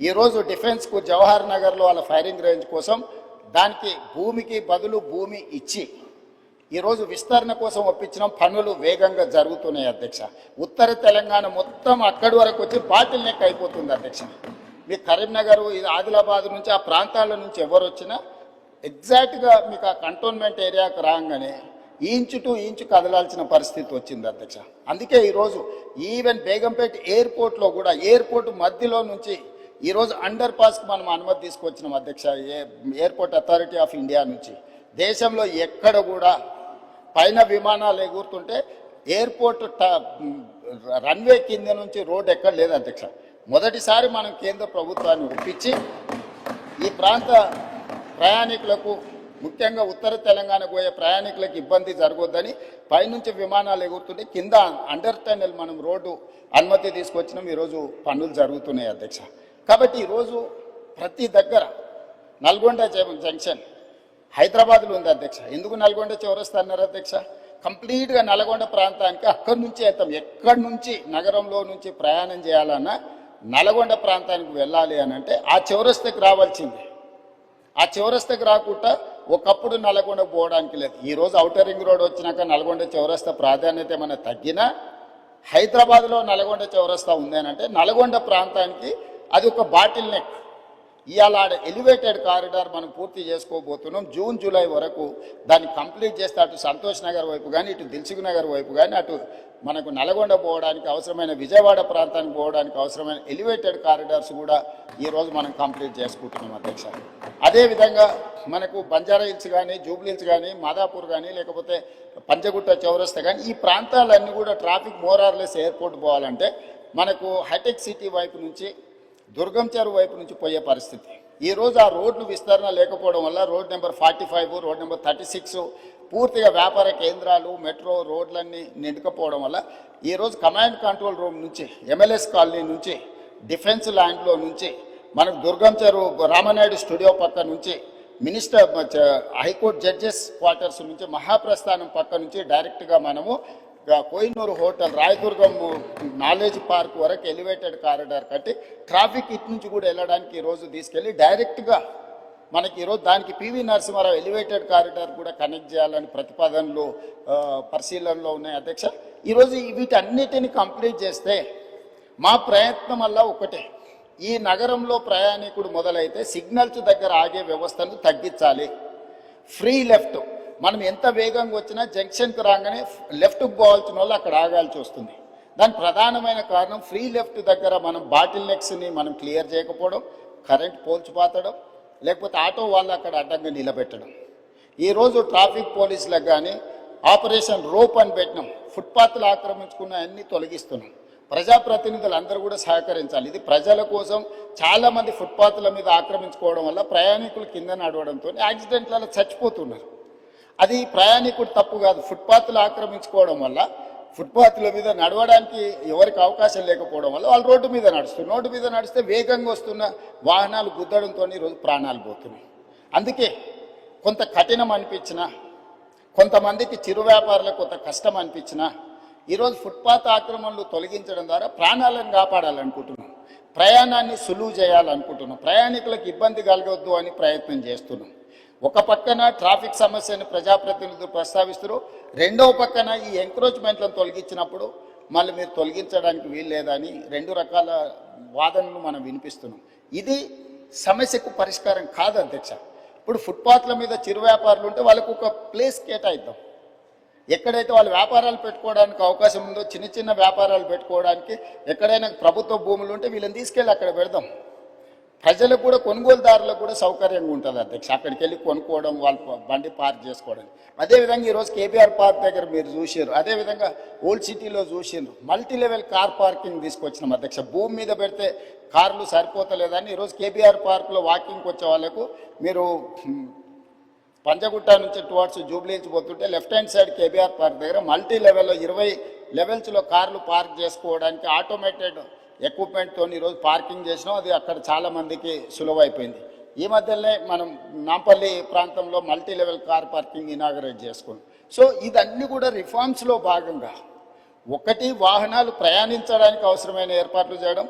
ఈరోజు డిఫెన్స్కు జవహర్ నగర్లో వాళ్ళ ఫైరింగ్ రేంజ్ కోసం దానికి భూమికి బదులు భూమి ఇచ్చి ఈరోజు విస్తరణ కోసం ఒప్పించిన పనులు వేగంగా జరుగుతున్నాయి అధ్యక్ష. ఉత్తర తెలంగాణ మొత్తం అక్కడి వరకు వచ్చి బాటిల్ నెక్ అయిపోతుంది అధ్యక్ష. మీ కరీంనగర్, ఆదిలాబాద్ నుంచి ఆ ప్రాంతాల నుంచి ఎవరు వచ్చినా ఎగ్జాక్ట్గా మీకు ఆ కంటోన్మెంట్ ఏరియాకు రాగానే ఇంచు టు ఇంచు కదలాల్సిన పరిస్థితి వచ్చింది అధ్యక్ష. అందుకే ఈరోజు ఈవెన్ బేగంపేట ఎయిర్పోర్ట్లో కూడా ఎయిర్పోర్ట్ మధ్యలో నుంచి ఈరోజు అండర్ పాస్కి మనం అనుమతి తీసుకొచ్చినాం అధ్యక్ష. ఎయిర్పోర్ట్ అథారిటీ ఆఫ్ ఇండియా నుంచి దేశంలో ఎక్కడ కూడా పైన విమానాలు ఎగురుతుంటే ఎయిర్పోర్ట్ రన్వే కింద నుంచి రోడ్ ఎక్కడ లేదు అధ్యక్ష. మొదటిసారి మనం కేంద్ర ప్రభుత్వాన్ని ఒప్పించి ఈ ప్రాంత ప్రయాణికులకు, ముఖ్యంగా ఉత్తర తెలంగాణకు పోయే ప్రయాణికులకు ఇబ్బంది జరగొద్దని పైనుంచి విమానాలు ఎగురుతుంటే కింద అండర్ టన్నెల్ మనం రోడ్డు అనుమతి తీసుకొచ్చినాం. ఈరోజు పనులు జరుగుతున్నాయి అధ్యక్ష. కాబట్టి ఈరోజు ప్రతి దగ్గర నల్గొండ జంక్షన్ హైదరాబాద్లో ఉంది అధ్యక్ష. ఎందుకు నల్గొండ చౌరస్తా అన్నారు అధ్యక్ష? కంప్లీట్గా నల్గొండ ప్రాంతానికి అక్కడి నుంచి వెళ్తాం. ఎక్కడి నుంచి నగరంలో నుంచి ప్రయాణం చేయాలన్నా నల్గొండ ప్రాంతానికి వెళ్ళాలి అని అంటే ఆ చౌరస్తాకి రావాల్సిందే. ఆ చౌరస్తాకి రాకుండా ఒకప్పుడు నల్గొండ పోవడానికి లేదు. ఈరోజు ఔటర్ రింగ్ రోడ్ వచ్చినాక నల్గొండ చౌరస్తా ప్రాధాన్యత ఏమైనా తగ్గినా హైదరాబాద్లో నల్గొండ చౌరస్తా ఉంది అని అంటే నల్గొండ ప్రాంతానికి అది ఒక బాటిల్ నెక్. ఇవాళ ఎలివేటెడ్ కారిడార్ మనం పూర్తి చేసుకోబోతున్నాం. జూన్ జూలై వరకు దాన్ని కంప్లీట్ చేస్తే అటు సంతోష్ నగర్ వైపు కానీ ఇటు దిల్సుఖ్ నగర్ వైపు కానీ అటు మనకు నల్గొండ పోవడానికి అవసరమైన విజయవాడ ప్రాంతానికి పోవడానికి అవసరమైన ఎలివేటెడ్ కారిడార్స్ కూడా ఈరోజు మనం కంప్లీట్ చేసుకుంటున్నాం అధ్యక్ష. అదేవిధంగా మనకు బంజారా హిల్స్ కానీ, జూబ్లీ హిల్స్ కానీ, మాదాపూర్ కానీ, లేకపోతే పంజగుట్ట చౌరస్తా కానీ ఈ ప్రాంతాలన్నీ కూడా ట్రాఫిక్ మోరార్లెస్ ఎయిర్పోర్ట్ పోవాలంటే మనకు హైటెక్ సిటీ వైపు నుంచి దుర్గం చెరువు వైపు నుంచి పోయే పరిస్థితి. ఈరోజు ఆ రోడ్లు విస్తరణ లేకపోవడం వల్ల రోడ్ నెంబర్ 45, రోడ్ నెంబర్ 36 పూర్తిగా వ్యాపార కేంద్రాలు మెట్రో రోడ్లన్నీ నిండుకపోవడం వల్ల ఈరోజు కమాండ్ కంట్రోల్ రూమ్ నుంచి MLS కాలనీ నుంచి డిఫెన్స్ ల్యాండ్లో నుంచి మనకు దుర్గం చెరువు రామనాయుడు స్టూడియో పక్క నుంచి మినిస్టర్ హైకోర్టు జడ్జెస్ క్వార్టర్స్ నుంచి మహాప్రస్థానం పక్క నుంచి డైరెక్ట్గా మనము Kohinoor hotel Rayadurgam knowledge park వరకు ఎలివేటెడ్ కారిడార్ కట్టి ట్రాఫిక్ ఇటు నుంచి కూడా వెళ్ళడానికి ఈరోజు తీసుకెళ్ళి డైరెక్ట్గా మనకి ఈరోజు దానికి పివి నరసింహారావు ఎలివేటెడ్ కారిడార్ కూడా కనెక్ట్ చేయాలని ప్రతిపాదనలు పరిశీలనలో ఉన్నాయి అధ్యక్ష. ఈరోజు వీటన్నిటిని కంప్లీట్ చేస్తే మా ప్రయత్నం వల్ల ఒకటే, ఈ నగరంలో ప్రయాణికుడు మొదలైతే సిగ్నల్స్ దగ్గర ఆగే వ్యవస్థను తగ్గించాలి. ఫ్రీ లెఫ్ట్ మనం ఎంత వేగంగా వచ్చినా జంక్షన్కి రాగానే లెఫ్ట్కి పోవాల్సిన వాళ్ళు అక్కడ ఆగాల్సి వస్తుంది. దానికి ప్రధానమైన కారణం ఫ్రీ లెఫ్ట్ దగ్గర మనం బాటిల్ నెక్స్ని మనం క్లియర్ చేయకపోవడం, కరెంట్ పోల్చి పాతడం, లేకపోతే ఆటో వాళ్ళు అక్కడ అడ్డంగా నిలబెట్టడం. ఈరోజు ట్రాఫిక్ పోలీసులకు కానీ ఆపరేషన్ రోప్ అని పెట్టినాం, ఫుట్పాత్లు ఆక్రమించుకున్న అన్ని తొలగిస్తున్నాం. ప్రజాప్రతినిధులు అందరూ కూడా సహకరించాలి. ఇది ప్రజల కోసం. చాలామంది ఫుట్పాత్ల మీద ఆక్రమించుకోవడం వల్ల ప్రయాణికులు కింద నడవడంతో యాక్సిడెంట్లలో చచ్చిపోతున్నారు. అది ప్రయాణికుడు తప్పు కాదు. ఫుట్పాత్లు ఆక్రమించుకోవడం వల్ల ఫుట్పాత్ల మీద నడవడానికి ఎవరికి అవకాశం లేకపోవడం వల్ల వాళ్ళు రోడ్డు మీద నడుస్తున్నారు. రోడ్డు మీద నడిస్తే వేగంగా వస్తున్న వాహనాలు గుద్దడంతో ఈరోజు ప్రాణాలు పోతున్నాయి. అందుకే కొంత కఠినం అనిపించినా, కొంతమందికి చిరు వ్యాపారులకు కొంత కష్టం అనిపించినా ఈరోజు ఫుట్పాత్ ఆక్రమణలు తొలగించడం ద్వారా ప్రాణాలను కాపాడాలనుకుంటున్నాం, ప్రయాణాన్ని సులువు చేయాలనుకుంటున్నాం, ప్రయాణికులకు ఇబ్బంది కలగవద్దు అని ప్రయత్నం చేస్తున్నాం. ఒక పక్కన ట్రాఫిక్ సమస్యను ప్రజాప్రతినిధులు ప్రస్తావిస్తారు, రెండవ పక్కన ఈ ఎంక్రోచ్మెంట్లను తొలగించినప్పుడు మళ్ళీ మీరు తొలగించడానికి వీలు లేదని రెండు రకాల వాదనలు మనం వినిపిస్తున్నాం. ఇది సమస్యకు పరిష్కారం కాదు అధ్యక్ష. ఇప్పుడు ఫుట్పాత్ల మీద చిరు వ్యాపారులు ఉంటే వాళ్ళకు ఒక ప్లేస్ కేటాయిద్దాం. ఎక్కడైతే వాళ్ళు వ్యాపారాలు పెట్టుకోవడానికి అవకాశం ఉందో, చిన్న చిన్న వ్యాపారాలు పెట్టుకోవడానికి ఎక్కడైనా ప్రభుత్వ భూములు ఉంటే వీళ్ళని తీసుకెళ్ళి అక్కడ పెడదాం. ప్రజలకు కూడా, కొనుగోలుదారులకు కూడా సౌకర్యంగా ఉంటుంది అధ్యక్ష. అక్కడికి వెళ్ళి కొనుక్కోవడం, వాళ్ళ బండి పార్క్ చేసుకోవడం. అదేవిధంగా ఈరోజు కేబీఆర్ పార్క్ దగ్గర మీరు చూసారు, అదేవిధంగా ఓల్డ్ సిటీలో చూసారు, మల్టీ లెవెల్ కార్ పార్కింగ్ తీసుకొచ్చినాం అధ్యక్ష. భూమి మీద పెడితే కార్లు సరిపోతలేదని ఈరోజు కేబీఆర్ పార్క్లో వాకింగ్కి వచ్చే వాళ్ళకు మీరు పంజగుట్ట నుంచి టువర్డ్స్ జూబ్లీ నుంచి పోతుంటే left hand side KBR park దగ్గర మల్టీ లెవెల్లో 20 లెవెల్స్లో కార్లు పార్క్ చేసుకోవడానికి ఆటోమేటెడ్ ఎక్విప్మెంట్తో ఈరోజు పార్కింగ్ చేసినాం. అది అక్కడ చాలామందికి సులువైపోయింది. ఈ మధ్యలోనే మనం నాంపల్లి ప్రాంతంలో multi level car parking inaugurate చేసుకున్నాం. సో ఇదన్నీ కూడా రిఫార్మ్స్లో భాగంగా, ఒకటి వాహనాలు ప్రయాణించడానికి అవసరమైన ఏర్పాట్లు చేయడం,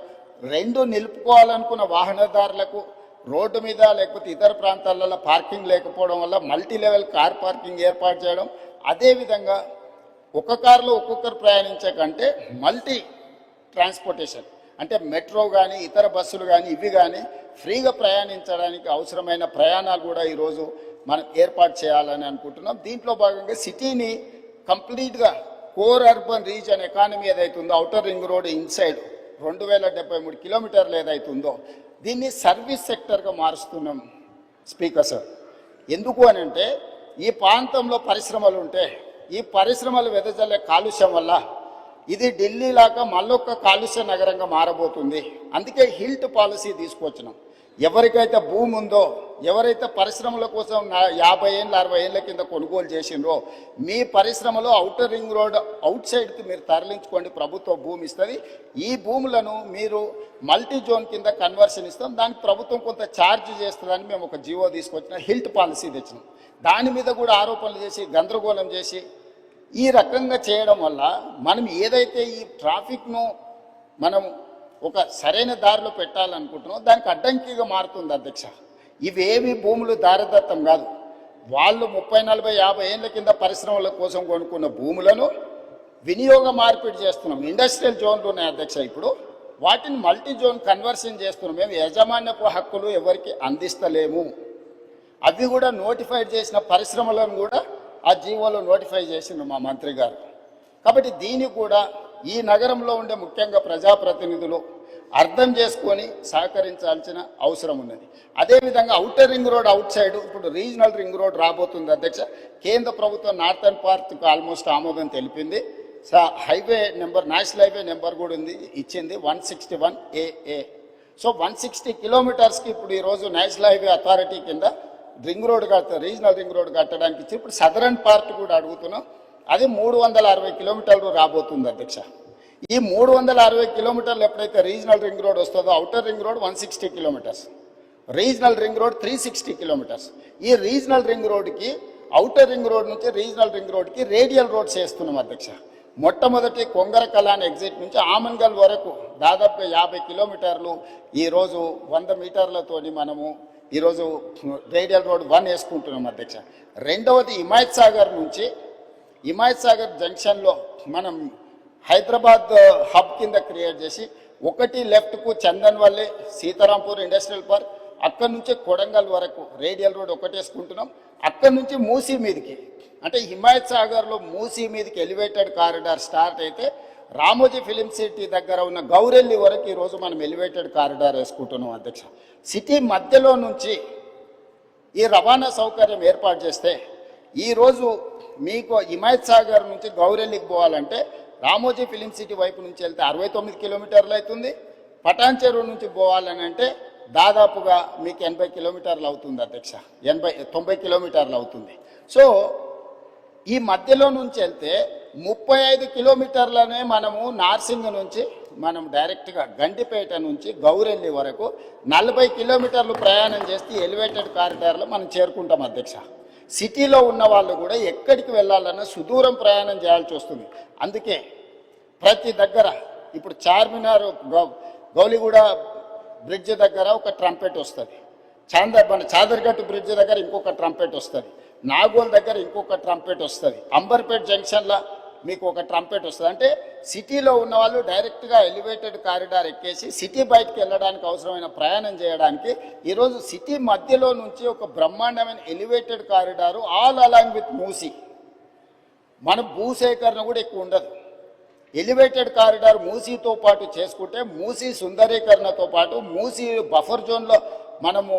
రెండు నిలుపుకోవాలనుకున్న వాహనదారులకు రోడ్డు మీద లేకపోతే ఇతర ప్రాంతాలలో పార్కింగ్ లేకపోవడం వల్ల మల్టీ లెవెల్ కార్ పార్కింగ్ ఏర్పాటు చేయడం. అదేవిధంగా ఒక కారులో ఒక్కొక్కరు ప్రయాణించే కంటే మల్టీ ట్రాన్స్పోర్టేషన్ అంటే మెట్రో కానీ ఇతర బస్సులు కానీ ఇవి కానీ ఫ్రీగా ప్రయాణించడానికి అవసరమైన ప్రయాణాలు కూడా ఈరోజు మనం ఏర్పాటు చేయాలని అనుకుంటున్నాం. దీంట్లో భాగంగా సిటీని కంప్లీట్గా కోర్ అర్బన్ రీజన్ ఎకానమీ ఏదైతుందో, ఔటర్ రింగ్ రోడ్ ఇన్సైడ్ 2073 కిలోమీటర్లు ఏదైతుందో దీన్ని సర్వీస్ సెక్టర్గా మారుస్తున్నాం స్పీకర్ సార్. ఎందుకు అని అంటే ఈ ప్రాంతంలో పరిశ్రమలు ఉంటే ఈ పరిశ్రమలు వెదజల్లే కాలుష్యం వల్ల ఇది ఢిల్లీ లాగా మళ్ళొక్క కాలుష్య నగరంగా మారబోతుంది. అందుకే హిల్ట్ పాలసీ తీసుకొచ్చినాం. ఎవరికైతే భూమి ఉందో, ఎవరైతే పరిశ్రమల కోసం 50 ఏళ్ళ 60 ఏళ్ళ కింద కొనుగోలు చేసిండ్రో, మీ పరిశ్రమలో ఔటర్ రింగ్ రోడ్ అవుట్ సైడ్కి మీరు తరలించుకోండి, ప్రభుత్వ భూమి ఇస్తుంది. ఈ భూములను మీరు మల్టీ జోన్ కింద కన్వర్షన్ ఇస్తాం, దానికి ప్రభుత్వం కొంత ఛార్జ్ చేస్తుందని మేము ఒక జీవో తీసుకొచ్చిన హిల్ట్ పాలసీ తెచ్చినాం. దాని మీద కూడా ఆరోపణలు చేసి గందరగోళం చేసి ఈ రకంగా చేయడం వల్ల మనం ఏదైతే ఈ ట్రాఫిక్ను మనం ఒక సరైన దారిలో పెట్టాలనుకుంటున్నాం దానికి అడ్డంకిగా మారుతుంది అధ్యక్ష. ఇవేవి భూములు దారదత్తం కాదు. వాళ్ళు 30, 40, 50 ఏళ్ళ కింద పరిశ్రమల కోసం కొనుక్కున్న భూములను వినియోగ మార్పిడి చేస్తున్నాం. ఇండస్ట్రియల్ జోన్లు ఉన్నాయి అధ్యక్ష, ఇప్పుడు వాటిని మల్టీ జోన్ కన్వర్షన్ చేస్తున్నాం. మేము యజమాన్యపు హక్కులు ఎవరికి అందిస్తలేము. అవి కూడా నోటిఫైడ్ చేసిన పరిశ్రమలను కూడా ఆ జీవోలో నోటిఫై చేసిండు మా మంత్రి గారు. కాబట్టి దీన్ని కూడా ఈ నగరంలో ఉండే ముఖ్యంగా ప్రజాప్రతినిధులు అర్థం చేసుకొని సహకరించాల్సిన అవసరం ఉన్నది. అదేవిధంగా outer ring road out side ఇప్పుడు రీజనల్ రింగ్ రోడ్ రాబోతుంది అధ్యక్ష. కేంద్ర ప్రభుత్వం నార్థన్ పార్క్ ఆల్మోస్ట్ ఆమోదం తెలిపింది. Highway number, national highway number కూడా ఉంది, ఇచ్చింది 161AA. సో 160 కిలోమీటర్స్కి ఇప్పుడు ఈరోజు నేషనల్ హైవే అథారిటీ కింద ring road regional ring road కట్టడానికి ఇచ్చి ఇప్పుడు సదరన్ పార్ట్ కూడా అడుగుతున్నాం. అది 360 కిలోమీటర్లు రాబోతుంది అధ్యక్ష. ఈ 360 కిలోమీటర్లు ఎప్పుడైతే రీజనల్ రింగ్ రోడ్ వస్తుందో, outer ring road 160 kilometres, regional ring road 360 kilometres. ఈ రీజనల్ రింగ్ రోడ్కి అవుటర్ రింగ్ రోడ్ నుంచి రీజనల్ రింగ్ రోడ్కి రేడియల్ రోడ్స్ వేస్తున్నాం అధ్యక్ష. మొట్టమొదటి కొంగర కలాన్ ఎగ్జిట్ నుంచి ఆమన్గల్ వరకు దాదాపుగా 50 కిలోమీటర్లు ఈరోజు 100 మీటర్లతోని మనము ఈరోజు రేడియల్ రోడ్ 1 వేసుకుంటున్నాం అధ్యక్ష. రెండవది హిమాయత్ సాగర్ నుంచి హిమాయత్ సాగర్ జంక్షన్లో మనం హైదరాబాద్ హబ్ కింద క్రియేట్ చేసి ఒకటి లెఫ్ట్కు చందన్వల్లి సీతారాంపూర్ ఇండస్ట్రియల్ పార్క్, అక్కడి నుంచి కొడంగల్ వరకు రేడియల్ రోడ్ ఒకటి వేసుకుంటున్నాం. అక్కడి నుంచి మూసీ మీదకి అంటే హిమాయత్ సాగర్లో మూసీ మీదకి ఎలివేటెడ్ కారిడార్ స్టార్ట్ అయితే రామోజీ ఫిలిం సిటీ దగ్గర ఉన్న గౌరెల్లి వరకు ఈరోజు మనం ఎలివేటెడ్ కారిడార్ వేసుకుంటున్నాం అధ్యక్ష. సిటీ మధ్యలో నుంచి ఈ రవాణా సౌకర్యం ఏర్పాటు చేస్తే ఈరోజు మీకు హిమాయత్ సాగర్ నుంచి గౌరెల్లికి పోవాలంటే రామోజీ ఫిలిం సిటీ వైపు నుంచి వెళ్తే 69 కిలోమీటర్లు అవుతుంది. పటాన్ చెరువు నుంచి పోవాలని అంటే దాదాపుగా మీకు 80 కిలోమీటర్లు అవుతుంది అధ్యక్ష, 90 కిలోమీటర్లు అవుతుంది. సో ఈ మధ్యలో నుంచి వెళ్తే 35 కిలోమీటర్లనే మనము నార్సింగ్ నుంచి మనం డైరెక్ట్గా గండిపేట నుంచి గౌరెల్లి వరకు 40 కిలోమీటర్లు ప్రయాణం చేస్తే ఎలివేటెడ్ కారిడార్లో మనం చేరుకుంటాం అధ్యక్ష. సిటీలో ఉన్న వాళ్ళు కూడా ఎక్కడికి వెళ్ళాలన్నా సుదూరం ప్రయాణం చేయాల్సి వస్తుంది. అందుకే ప్రతి దగ్గర ఇప్పుడు చార్మినార్ గౌలిగూడ బ్రిడ్జ్ దగ్గర ఒక ట్రంపెట్ వస్తుంది, మన చాదర్గట్టు బ్రిడ్జ్ దగ్గర ఇంకొక ట్రంపెట్ వస్తుంది, నాగోల్ దగ్గర ఇంకొక ట్రంపెట్ వస్తుంది, అంబర్పేట్ జంక్షన్లో మీకు ఒక ట్రంపెట్ వస్తుంది. అంటే సిటీలో ఉన్న వాళ్ళు డైరెక్ట్గా ఎలివేటెడ్ కారిడార్ ఎక్కేసి సిటీ బయటకు వెళ్ళడానికి అవసరమైన ప్రయాణం చేయడానికి ఈరోజు సిటీ మధ్యలో నుంచి ఒక బ్రహ్మాండమైన elevated corridor all along with Musi. మన భూసేకరణ కూడా ఎక్కువ ఉండదు. ఎలివేటెడ్ కారిడార్ మూసీతో పాటు చేసుకుంటే మూసీ సుందరీకరణతో పాటు మూసీ బఫర్ జోన్లో మనము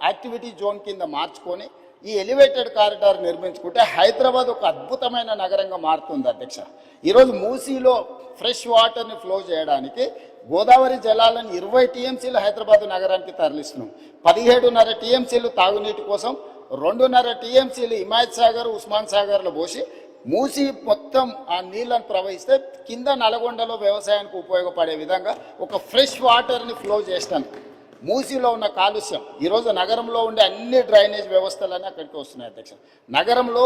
యాక్టివిటీ జోన్ కింద మార్చుకొని ఈ ఎలివేటెడ్ కారిడార్ నిర్మించుకుంటే హైదరాబాద్ ఒక అద్భుతమైన నగరంగా మారుతుంది అధ్యక్ష. ఈరోజు మూసీలో ఫ్రెష్ వాటర్ని ఫ్లో చేయడానికి గోదావరి జలాలను 20 టీఎంసీలు హైదరాబాద్ నగరానికి తరలిస్తున్నాం. 17.5 టీఎంసీలు తాగునీటి కోసం, 2.5 టీఎంసీలు హిమాయత్ సాగర్ ఉస్మాన్ సాగర్లో పోసి మూసి మొత్తం ఆ నీళ్ళను ప్రవహిస్తే కింద నల్గొండలో వ్యవసాయానికి ఉపయోగపడే విధంగా ఒక ఫ్రెష్ వాటర్ని ఫ్లో చేస్తాను. మూసీలో ఉన్న కాలుష్యం ఈరోజు నగరంలో ఉండే అన్ని డ్రైనేజ్ వ్యవస్థలన్నీ అక్కడికి వస్తున్నాయి అధ్యక్ష. నగరంలో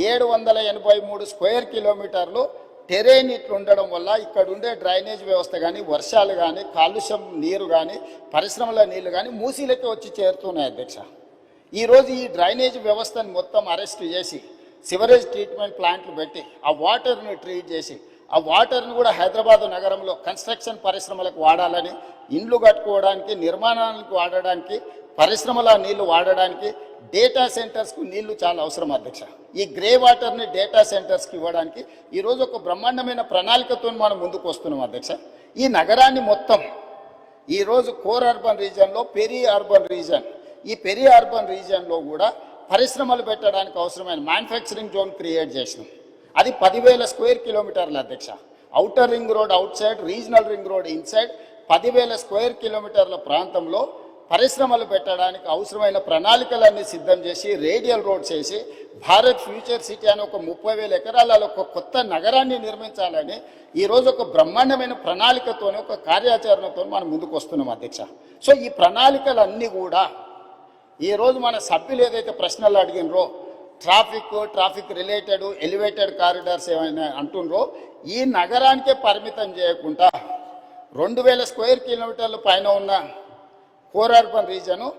783 స్క్వేర్ కిలోమీటర్లు టెరేన్ ఇట్లు ఉండడం వల్ల ఇక్కడ ఉండే డ్రైనేజ్ వ్యవస్థ కానీ, వర్షాలు కానీ, కాలుష్యం నీరు కానీ, పరిశ్రమల నీళ్లు కానీ మూసీలకే వచ్చి చేరుతున్నాయి అధ్యక్ష. ఈరోజు ఈ డ్రైనేజ్ వ్యవస్థను మొత్తం అరెస్ట్ చేసి సివరేజ్ ట్రీట్మెంట్ ప్లాంట్లు పెట్టి ఆ వాటర్ని ట్రీట్ చేసి ఆ వాటర్ని కూడా హైదరాబాద్ నగరంలో కన్స్ట్రక్షన్ పరిశ్రమలకు వాడాలని, ఇండ్లు కట్టుకోవడానికి, నిర్మాణాలకు వాడడానికి, పరిశ్రమల నీళ్లు వాడడానికి, డేటా సెంటర్స్కు నీళ్లు చాలా అవసరం అధ్యక్ష. ఈ గ్రే వాటర్ని డేటా సెంటర్స్కి ఇవ్వడానికి ఈరోజు ఒక బ్రహ్మాండమైన ప్రణాళికతో మనం ముందుకు వస్తున్నాం అధ్యక్ష. ఈ నగరాన్ని మొత్తం ఈరోజు కోర్ అర్బన్ రీజియన్లో పెరి అర్బన్ రీజియన్, ఈ పెరి అర్బన్ రీజియన్లో కూడా పరిశ్రమలు పెట్టడానికి అవసరమైన మ్యానుఫ్యాక్చరింగ్ జోన్ క్రియేట్ చేసినాం. అది 10,000 స్క్వేర్ కిలోమీటర్లు అధ్యక్ష. Outer ring road out side, regional ring road inside 10,000 square కిలోమీటర్ల ప్రాంతంలో పరిశ్రమలు పెట్టడానికి అవసరమైన ప్రణాళికలన్నీ సిద్ధం చేసి రేడియల్ రోడ్స్ చేసి భారత్ ఫ్యూచర్ సిటీ అని ఒక 30,000 ఎకరాలలో ఒక కొత్త నగరాన్ని నిర్మించాలని ఈరోజు ఒక బ్రహ్మాండమైన ప్రణాళికతోనే ఒక కార్యాచరణతో మనం ముందుకు వస్తున్నాం అధ్యక్ష. సో ఈ ప్రణాళికలన్నీ కూడా ఈరోజు మన సభ్యులు ఏదైతే ప్రశ్నలు అడిగినరో ట్రాఫిక్ రిలేటెడ్ ఎలివేటెడ్ కారిడార్స్ ఏమైనా అంటుండ్రో ఈ నగరానికే పరిమితం చేయకుండా 2,000 స్క్వేర్ కిలోమీటర్ల పైన ఉన్న కోర్ అర్బన్ రీజను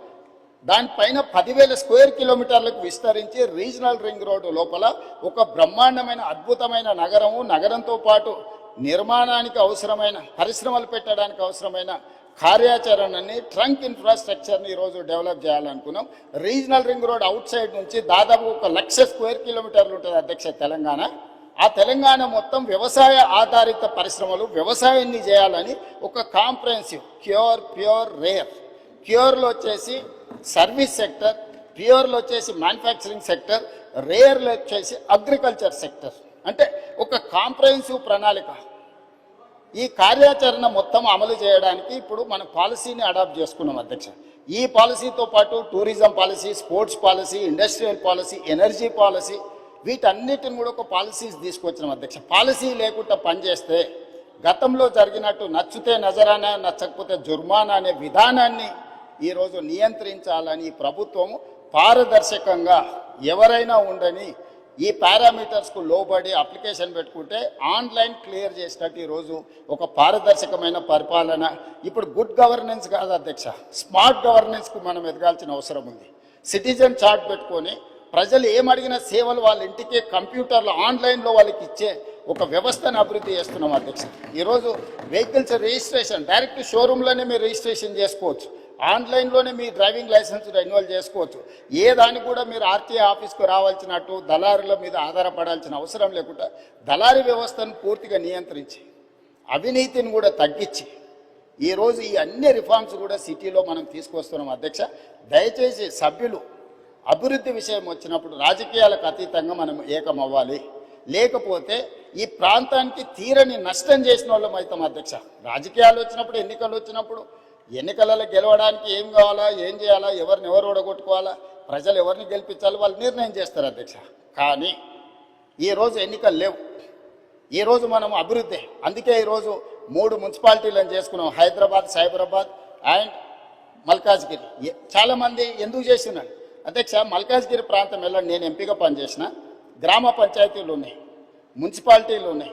దానిపైన 10,000 స్క్వేర్ కిలోమీటర్లకు విస్తరించి రీజనల్ రింగ్ రోడ్డు లోపల ఒక బ్రహ్మాండమైన అద్భుతమైన నగరంతో పాటు నిర్మాణానికి అవసరమైన పరిశ్రమలు పెట్టడానికి అవసరమైన కార్యాచరణని ట్రంక్ ఇన్ఫ్రాస్ట్రక్చర్ని ఈరోజు డెవలప్ చేయాలనుకున్నాం. Regional ring road outside నుంచి దాదాపు 1,00,000 స్క్వేర్ కిలోమీటర్లు ఉంటుంది అధ్యక్ష తెలంగాణ. ఆ తెలంగాణ మొత్తం వ్యవసాయ ఆధారిత పరిశ్రమలు వ్యవసాయాన్ని చేయాలని ఒక కాంప్రహెన్సివ్ ప్యూర్ రేర్, ప్యూర్లో వచ్చేసి సర్వీస్ సెక్టర్, ప్యూర్లో వచ్చేసి మ్యానుఫ్యాక్చరింగ్ సెక్టర్, రేర్లో వచ్చేసి అగ్రికల్చర్ సెక్టర్, అంటే ఒక కాంప్రహెన్సివ్ ప్రణాళిక. ఈ కార్యాచరణ మొత్తం అమలు చేయడానికి ఇప్పుడు మన పాలసీని అడాప్ట్ చేసుకున్నాం అధ్యక్ష. ఈ పాలసీతో పాటు tourism policy, sports policy, industrial policy, energy policy, వీటన్నిటిని కూడా ఒక పాలసీస్ తీసుకొచ్చినాం అధ్యక్ష. పాలసీ లేకుండా పనిచేస్తే గతంలో జరిగినట్టు నచ్చితే నజరానా, నచ్చకపోతే జుర్మానా అనే విధానాన్ని ఈరోజు నియంత్రించాలని ప్రభుత్వము పారదర్శకంగా ఎవరైనా ఉండని ఈ పారామీటర్స్కు లోబడి అప్లికేషన్ పెట్టుకుంటే ఆన్లైన్ క్లియర్ చేసినట్టు ఈరోజు ఒక పారదర్శకమైన పరిపాలన. ఇప్పుడు గుడ్ గవర్నెన్స్ కాదు అధ్యక్ష, స్మార్ట్ గవర్నెన్స్కు మనం ఎదగాల్సిన అవసరం ఉంది. సిటిజన్ చార్ట్ పెట్టుకొని ప్రజలు ఏమడిగిన సేవలు వాళ్ళ ఇంటికి కంప్యూటర్లో ఆన్లైన్లో వాళ్ళకి ఇచ్చే ఒక వ్యవస్థను అభివృద్ధి చేస్తున్నాం అధ్యక్ష. ఈరోజు వెహికల్స్ రిజిస్ట్రేషన్ డైరెక్ట్ షోరూంలోనే మీరు రిజిస్ట్రేషన్ చేసుకోవచ్చు, ఆన్లైన్లోనే మీ డ్రైవింగ్ లైసెన్స్ రెన్యువల్ చేసుకోవచ్చు. ఏ దానికి కూడా మీరు ఆర్టీఏ ఆఫీస్కు రావాల్సినట్టు దళారుల మీద ఆధారపడాల్సిన అవసరం లేకుండా దళారీ వ్యవస్థను పూర్తిగా నియంత్రించి అవినీతిని కూడా తగ్గించి ఈరోజు ఈ అన్ని రిఫార్మ్స్ కూడా సిటీలో మనం తీసుకొస్తున్నాం అధ్యక్ష. దయచేసి సభ్యులు అభివృద్ధి విషయం వచ్చినప్పుడు రాజకీయాలకు అతీతంగా మనం ఏకమవ్వాలి, లేకపోతే ఈ ప్రాంతానికి తీరని నష్టం చేసిన వాళ్ళం అవుతాం అధ్యక్ష. రాజకీయాలు వచ్చినప్పుడు, ఎన్నికలు వచ్చినప్పుడు ఎన్నికలలో గెలవడానికి ఏం కావాలా, ఏం చేయాలా, ఎవరిని ఎవరు ఓడగొట్టుకోవాలా, ప్రజలు ఎవరిని గెలిపించాలి వాళ్ళు నిర్ణయం చేస్తారు అధ్యక్ష. కానీ ఈరోజు ఎన్నికలు లేవు, ఈరోజు మనం అభివృద్ధి. అందుకే ఈరోజు 3 మున్సిపాలిటీలను చేసుకున్నాం, హైదరాబాద్, సైబరాబాద్ అండ్ మల్కాజ్గిరి. చాలామంది ఎందుకు చేసినారు అధ్యక్ష, మల్కాజ్గిరి ప్రాంతం వెళ్ళండి, నేను ఎంపీగా పనిచేసిన. గ్రామ పంచాయతీలు ఉన్నాయి, మున్సిపాలిటీలు ఉన్నాయి,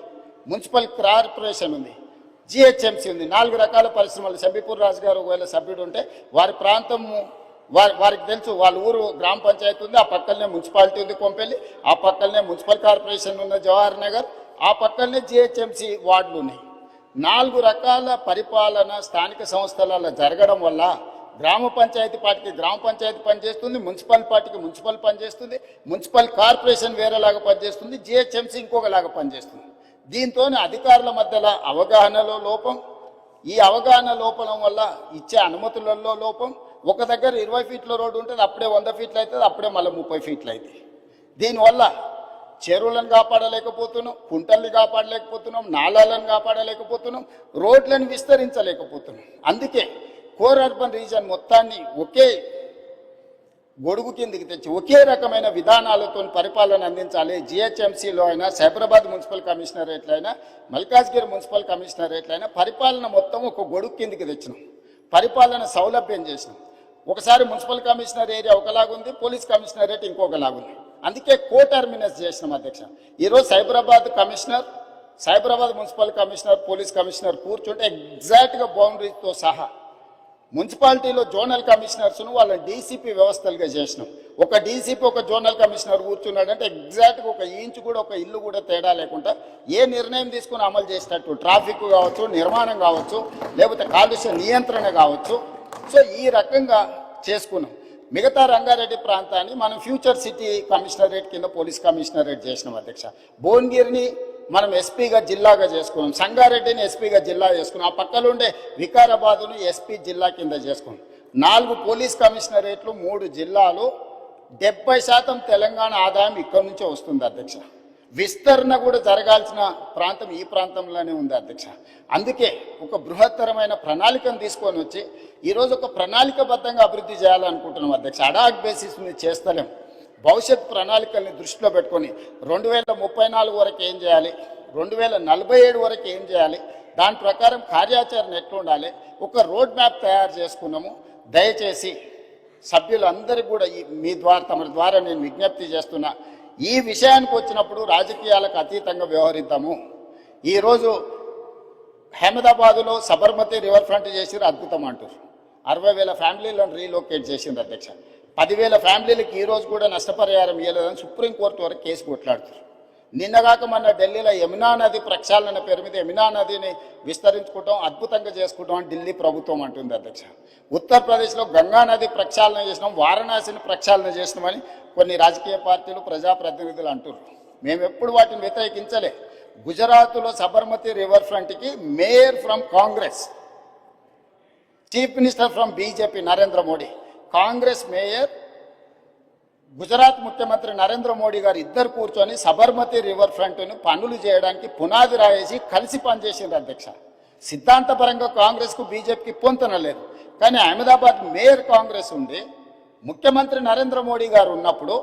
మున్సిపల్ కార్పొరేషన్ ఉంది, జిహెచ్ఎంసీ ఉంది, 4 రకాల పరిశ్రమలు. శంబీపూర్ రాజు గారు ఒకవేళ సభ్యుడు ఉంటే వారి ప్రాంతము వారికి తెలుసు, వాళ్ళ ఊరు గ్రామ పంచాయతీ ఉంది, ఆ పక్కనే మున్సిపాలిటీ ఉంది కొంపెల్లి, ఆ పక్కనే మున్సిపల్ కార్పొరేషన్ ఉన్న జవహర్ నగర్, ఆ పక్కనే జిహెచ్ఎంసీ వార్డులు ఉన్నాయి. 4 రకాల పరిపాలన స్థానిక సంస్థలలో జరగడం వల్ల గ్రామ పంచాయతీ పార్టీకి గ్రామ పంచాయతీ పనిచేస్తుంది, మున్సిపల్ పార్టీకి మున్సిపల్ పనిచేస్తుంది, మున్సిపల్ కార్పొరేషన్ వేరేలాగా పనిచేస్తుంది, జిహెచ్ఎంసీ ఇంకొకలాగా పనిచేస్తుంది. దీంతో అధికారుల మధ్యలో అవగాహనలో లోపం, ఈ అవగాహన లోపం వల్ల ఇచ్చే అనుమతులలో లోపం. ఒక దగ్గర 20 ఫీట్ల రోడ్డు ఉంటుంది, అప్పుడే 100 ఫీట్లు అవుతుంది, అప్పుడే మళ్ళీ 30 ఫీట్లు అవుతుంది. దీనివల్ల చెరువులను కాపాడలేకపోతున్నాం, కుంటల్ని కాపాడలేకపోతున్నాం, నాళాలను కాపాడలేకపోతున్నాం, రోడ్లను విస్తరించలేకపోతున్నాం. అందుకే కోర్ అర్బన్ రీజన్ మొత్తాన్ని ఒకే గొడుగు కిందికి తెచ్చి ఒకే రకమైన విధానాలతో పరిపాలన అందించాలి. జిహెచ్ఎంసీలో అయినా, సైబరాబాద్ మున్సిపల్ కమిషనరేట్లో అయినా, మల్కాజ్గిరి మున్సిపల్ కమిషనరేట్లో అయినా పరిపాలన మొత్తం ఒక గొడుగు కిందికి తెచ్చినాం, పరిపాలన సౌలభ్యం చేసినాం. ఒకసారి మున్సిపల్ కమిషనర్ ఏరియా ఒకలాగుంది, పోలీస్ కమిషనరేట్ ఇంకొకలాగుంది. అందుకే కోటర్మినస్ చేసినాం అధ్యక్ష. ఈరోజు Cyberabad commissioner, Cyberabad municipal commissioner, police commissioner కూర్చుంటే ఎగ్జాక్ట్గా బౌండరీతో సహా మున్సిపాలిటీలో జోనల్ కమిషనర్స్ను వాళ్ళని డీసీపీ వ్యవస్థలుగా చేసినాం. ఒక డీసీపీ ఒక జోనల్ కమిషనర్ కూర్చున్నాడంటే ఎగ్జాక్ట్గా ఒక ఇంచు కూడా, ఒక ఇల్లు కూడా తేడా లేకుండా ఏ నిర్ణయం తీసుకుని అమలు చేసినట్టు, ట్రాఫిక్ కావచ్చు, నిర్మాణం కావచ్చు, లేకపోతే కాలుష్య నియంత్రణ కావచ్చు. సో ఈ రకంగా చేసుకున్నాం. మిగతా రంగారెడ్డి ప్రాంతాన్ని మనం ఫ్యూచర్ సిటీ కమిషనరేట్ కింద పోలీస్ కమిషనరేట్ చేసినాం అధ్యక్ష. భువనగిరిని మనం ఎస్పీగా జిల్లాగా చేసుకున్నాం, సంగారెడ్డిని ఎస్పీగా జిల్లా చేసుకున్నాం, ఆ పక్కన ఉండే వికారాబాదును ఎస్పీ జిల్లా కింద చేసుకున్నాం. 4 పోలీస్ కమిషనరేట్లు, 3 జిల్లాలు, 70% తెలంగాణ ఆదాయం ఇక్కడి నుంచే వస్తుంది అధ్యక్ష. విస్తరణ కూడా జరగాల్సిన ప్రాంతం ఈ ప్రాంతంలోనే ఉంది అధ్యక్ష. అందుకే ఒక బృహత్తరమైన ప్రణాళికను తీసుకొని వచ్చి ఈరోజు ఒక ప్రణాళికబద్ధంగా అభివృద్ధి చేయాలనుకుంటున్నాం అధ్యక్ష. అడాక్ బేసిస్ మీద చేస్తలేం. భవిష్యత్ ప్రణాళికల్ని దృష్టిలో పెట్టుకొని 2034 వరకు ఏం చేయాలి, 2047 వరకు ఏం చేయాలి, దాని ప్రకారం కార్యాచరణ ఎట్లుండాలి, ఒక రోడ్ మ్యాప్ తయారు చేసుకున్నాము. దయచేసి సభ్యులందరికీ కూడా మీ ద్వారా, తమ ద్వారా నేను విజ్ఞప్తి చేస్తున్నా, ఈ విషయానికి వచ్చినప్పుడు రాజకీయాలకు అతీతంగా వ్యవహరిద్దాము. ఈరోజు అహ్మదాబాదులో సబర్మతి రివర్ ఫ్రంట్ చేసిరు, అద్భుతం అంటారు. 60,000 ఫ్యామిలీలను రీలొకేట్ చేసింది అధ్యక్ష. 10,000 ఫ్యామిలీలకు ఈరోజు కూడా నష్టపరిహారం ఇవ్వలేదని సుప్రీంకోర్టు వరకు కేసు కొట్లాడుతారు. నిన్నగాక మన ఢిల్లీలో యమునా నది ప్రక్షాళన పేరు మీద యమునా నదిని విస్తరించుకుంటాం, అద్భుతంగా చేసుకుంటాం అని ఢిల్లీ ప్రభుత్వం అంటుంది అధ్యక్ష. ఉత్తరప్రదేశ్లో గంగా నది ప్రక్షాళన చేసినాం, వారణాసిని ప్రక్షాళన చేసినామని కొన్ని రాజకీయ పార్టీలు, ప్రజాప్రతినిధులు అంటున్నారు. మేము ఎప్పుడు వాటిని వ్యతిరేకించలే. గుజరాత్లో సబర్మతి రివర్ ఫ్రంట్కి mayor from Congress, chief minister from BJP Narendra Modi, Congress mayor, Gujarat ముఖ్యమంత్రి నరేంద్ర మోడీ గారు ఇద్దరు కూర్చొని సబర్మతి రివర్ ఫ్రంట్ను పనులు చేయడానికి పునాది రాయేసి కలిసి పనిచేసింది అధ్యక్ష. సిద్ధాంతపరంగా కాంగ్రెస్కు బీజేపీకి పొంతన లేదు, కానీ అహ్మదాబాద్ మేయర్ కాంగ్రెస్ ఉండి ముఖ్యమంత్రి నరేంద్ర మోడీ గారు ఉన్నప్పుడు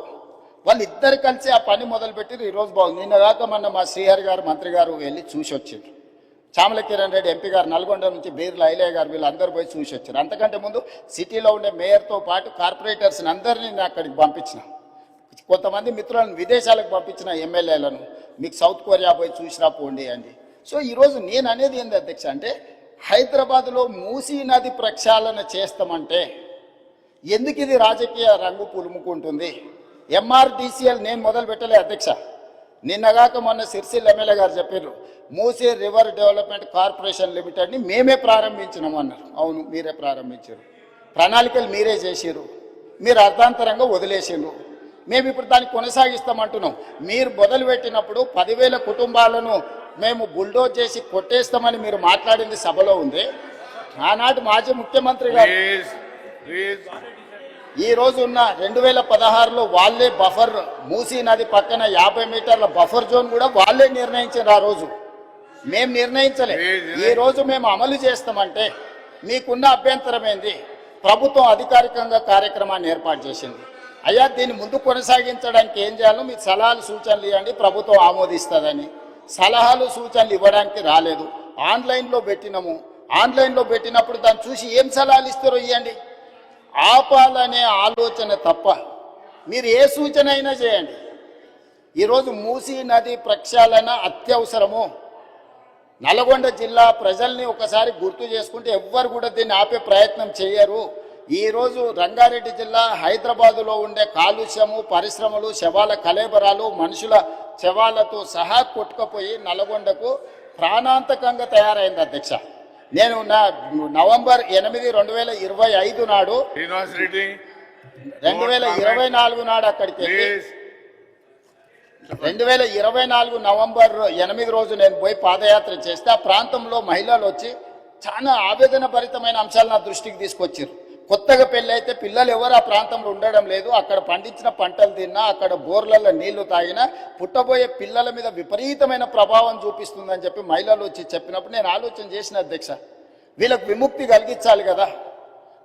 వాళ్ళిద్దరు కలిసి ఆ పని మొదలుపెట్టి ఈరోజు బాగుంది. నిన్నగాక మొన్న మా శ్రీహరి గారు మంత్రి గారు వెళ్ళి చూసి వచ్చారు. చామల కిరణ్ రెడ్డి ఎంపీ గారు నల్గొండ నుంచి బీర్ల ఐలయ్య గారు వీళ్ళందరూ పోయి చూసి వచ్చారు. అంతకంటే ముందు సిటీలో ఉండే మేయర్తో పాటు కార్పొరేటర్స్ని అందరినీ నేను అక్కడికి పంపించిన, కొంతమంది మిత్రులను విదేశాలకు పంపించిన ఎమ్మెల్యేలను, మీకు సౌత్ కొరియా పోయి చూసిరా పోండి అండి. సో ఈరోజు నేను అనేది ఏంది అధ్యక్ష అంటే, హైదరాబాద్లో మూసీ నది ప్రక్షాళన చేస్తామంటే ఎందుకు ఇది రాజకీయ రంగు పులుముకుంటుంది? ఎంఆర్డీసీఎల్ నేను మొదలు పెట్టలే అధ్యక్ష. నిన్నగాక మొన్న సిరిసిల్ల ఎమ్మెల్యే గారు చెప్పారు, మూసీ రివర్ డెవలప్మెంట్ కార్పొరేషన్ లిమిటెడ్ని మేమే ప్రారంభించినాము అన్నారు. అవును, మీరే ప్రారంభించారు, ప్రణాళికలు మీరే చేసారు, మీరు అర్థాంతరంగా వదిలేసారు. మేము ఇప్పుడు దాన్ని కొనసాగిస్తామంటున్నాం. మీరు మొదలుపెట్టినప్పుడు 10,000 కుటుంబాలను మేము బుల్డోజ్ చేసి కొట్టేస్తామని మీరు మాట్లాడింది సభలో ఉంది. ఆనాటి మాజీ ముఖ్యమంత్రి గారు ఈ రోజు ఉన్న 2016లో వాళ్ళే బఫర్, మూసీ నది పక్కన 50 మీటర్ల బఫర్ జోన్ కూడా వాళ్ళే నిర్ణయించారు. ఆ రోజు మేము నిర్ణయించలే. ఈ రోజు మేము అమలు చేస్తామంటే మీకున్న అభ్యంతరం ఏంది? ప్రభుత్వం అధికారికంగా కార్యక్రమాన్ని ఏర్పాటు చేసింది. అయ్యా, దీన్ని ముందు కొనసాగించడానికి ఏం చేయాలో మీకు సలహాలు సూచనలు ఇవ్వండి, ప్రభుత్వం ఆమోదిస్తుందని. సలహాలు సూచనలు ఇవ్వడానికి రాలేదు. ఆన్లైన్లో పెట్టినాము. ఆన్లైన్లో పెట్టినప్పుడు దాన్ని చూసి ఏం సలహాలు ఇస్తారో ఇవ్వండి. ఆపాలనే ఆలోచన తప్ప మీరు ఏ సూచన అయినా చేయండి. ఈరోజు మూసీ నది ప్రక్షాళన అత్యవసరము. నల్గొండ జిల్లా ప్రజల్ని ఒకసారి గుర్తు చేసుకుంటే ఎవ్వరు కూడా దీన్ని ఆపే ప్రయత్నం చేయరు. ఈరోజు రంగారెడ్డి జిల్లా హైదరాబాదులో ఉండే కాలుష్యము, పరిశ్రమలు, శవాల కలేబరాలు, మనుషుల శవాలతో సహా కొట్టుకుపోయి నల్గొండకు ప్రాణాంతకంగా తయారైంది అధ్యక్ష. నేను నవంబర్ 8, 2025 నాడు 2024 నాడు అక్కడికి వెళ్ళి 2024 నవంబర్ 8 రోజు నేను పోయి పాదయాత్ర చేస్తే ఆ ప్రాంతంలో మహిళలు వచ్చి చాలా ఆవేదన భరితమైన అంశాలు నా దృష్టికి తీసుకొచ్చారు. కొత్తగా పెళ్ళి అయితే పిల్లలు ఎవరు ఆ ప్రాంతంలో ఉండడం లేదు, అక్కడ పండించిన పంటలు తిన్నా, అక్కడ బోర్లలో నీళ్లు తాగినా పుట్టబోయే పిల్లల మీద విపరీతమైన ప్రభావం చూపిస్తుందని చెప్పి మహిళలు వచ్చి చెప్పినప్పుడు నేను ఆలోచన చేసిన అధ్యక్ష, వీళ్ళకు విముక్తి కలిగించాలి కదా,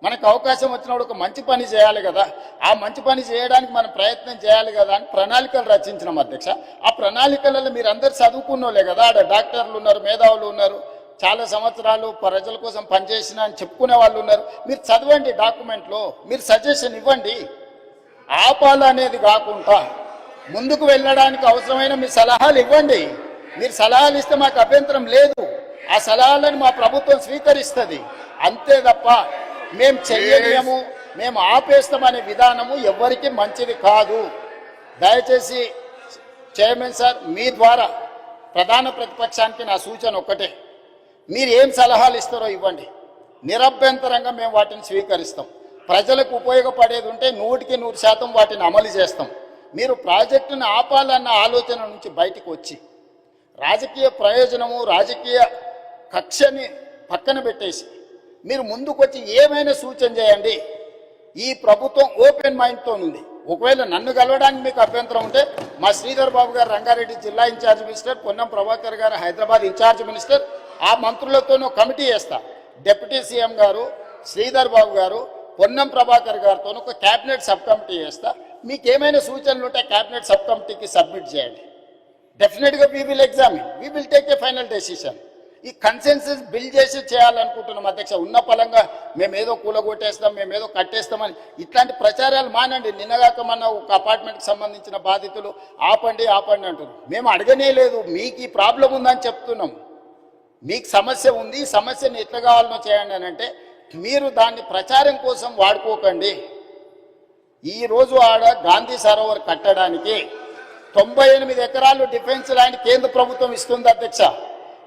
మనకు అవకాశం వచ్చినప్పుడు ఒక మంచి పని చేయాలి కదా, ఆ మంచి పని చేయడానికి మనం ప్రయత్నం చేయాలి కదా అని ప్రణాళికలు రచించినాం అధ్యక్ష. ఆ ప్రణాళికలలో మీరు అందరు చదువుకున్నోలే కదా, ఆడ డాక్టర్లు ఉన్నారు, మేధావులు ఉన్నారు, చాలా సంవత్సరాలు ప్రజల కోసం పనిచేసిన అని చెప్పుకునే వాళ్ళు ఉన్నారు. మీరు చదవండి డాక్యుమెంట్లో, మీరు సజెషన్ ఇవ్వండి. ఆపాలనేది కాకుండా ముందుకు వెళ్ళడానికి అవసరమైన మీ సలహాలు ఇవ్వండి. మీరు సలహాలు ఇస్తే మాకు అభ్యంతరం లేదు, ఆ సలహాలను మా ప్రభుత్వం స్వీకరిస్తుంది. అంతే తప్ప మేము చెయ్యలేము, మేము ఆపేస్తామనే విధానము ఎవరికి మంచిది కాదు. దయచేసి చైర్మన్ సార్, మీ ద్వారా ప్రధాన ప్రతిపక్షానికి నా సూచన ఒక్కటే, మీరు ఏం సలహాలు ఇస్తారో ఇవ్వండి, నిరభ్యంతరంగా మేము వాటిని స్వీకరిస్తాం. ప్రజలకు ఉపయోగపడేది ఉంటే 100% వాటిని అమలు చేస్తాం. మీరు ప్రాజెక్టును ఆపాలన్న ఆలోచన నుంచి బయటకు వచ్చి రాజకీయ ప్రయోజనము, రాజకీయ కక్షని పక్కన పెట్టేసి మీరు ముందుకొచ్చి ఏమైనా సూచన చేయండి. ఈ ప్రభుత్వం ఓపెన్ మైండ్తో ఉంది. ఒకవేళ నన్ను కలవడానికి మీకు అభ్యంతరం ఉంటే మా శ్రీధర్ బాబు గారు రంగారెడ్డి జిల్లా ఇన్ఛార్జ్ మినిస్టర్, పొన్నం ప్రభాకర్ గారు హైదరాబాద్ ఇన్ఛార్జ్ మినిస్టర్, ఆ మంత్రులతోనూ కమిటీ వేస్తా. డిప్యూటీ సీఎం గారు, శ్రీధర్ బాబు గారు, పొన్నం ప్రభాకర్ గారితో ఒక క్యాబినెట్ సబ్ కమిటీ వేస్తా. మీకు ఏమైనా సూచనలు ఉంటే క్యాబినెట్ సబ్ కమిటీకి సబ్మిట్ చేయండి. డెఫినెట్గా we will examine, we will take a final decision. ఈ కన్సెన్సస్ బిల్డ్ చేసి చేయాలనుకుంటున్నాం అధ్యక్ష. ఉన్న పలంగా మేమేదో కూలగొట్టేస్తాం, మేమేదో కట్టేస్తామని ఇట్లాంటి ప్రచారాలు మానండి. నిన్నగాక మన ఒక అపార్ట్మెంట్కి సంబంధించిన బాధితులు ఆపండి ఆపండి అంటారు. మేము అడగనే లేదు, మీకు ఈ ప్రాబ్లం ఉందని చెప్తున్నాం. మీకు సమస్య ఉంది, ఈ సమస్యను ఎట్లా కావాలనో చేయండి అని అంటే మీరు దాన్ని ప్రచారం కోసం వాడుకోకండి. ఈరోజు ఆడ గాంధీ సరోవర్ కట్టడానికి 98 ఎకరాలు డిఫెన్స్ ల్యాండ్ కేంద్ర ప్రభుత్వం ఇస్తుంది అధ్యక్ష.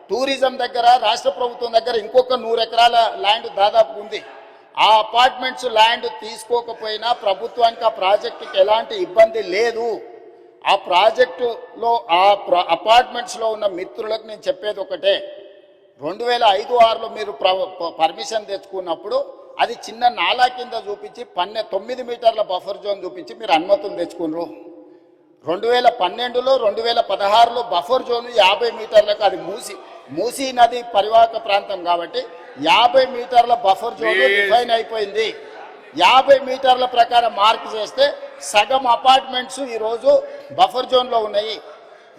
టూరిజం దగ్గర రాష్ట్ర ప్రభుత్వం దగ్గర ఇంకొక 100 ఎకరాల ల్యాండ్ దాదాపు ఉంది. ఆ అపార్ట్మెంట్స్ ల్యాండ్ తీసుకోకపోయినా ప్రభుత్వానికి ఆ ప్రాజెక్టుకి ఎలాంటి ఇబ్బంది లేదు. ఆ ప్రాజెక్టులో అపార్ట్మెంట్స్లో ఉన్న మిత్రులకు నేను చెప్పేది ఒకటే, 2005-06లో మీరు పర్మిషన్ తెచ్చుకున్నప్పుడు అది చిన్న నాలా కింద చూపించి 9 మీటర్ల బఫర్ జోన్ చూపించి మీరు అనుమతులు తెచ్చుకున్నారు. 2012లో 2016లో బఫర్ జోన్ 50 మీటర్లకు, అది మూసీ నది పరివాహక ప్రాంతం కాబట్టి 50 మీటర్ల బఫర్ జోన్ డిఫైన్ అయిపోయింది. 50 మీటర్ల ప్రకారం మార్క్ చేస్తే సగం అపార్ట్మెంట్స్ ఈరోజు బఫర్ జోన్లో ఉన్నాయి.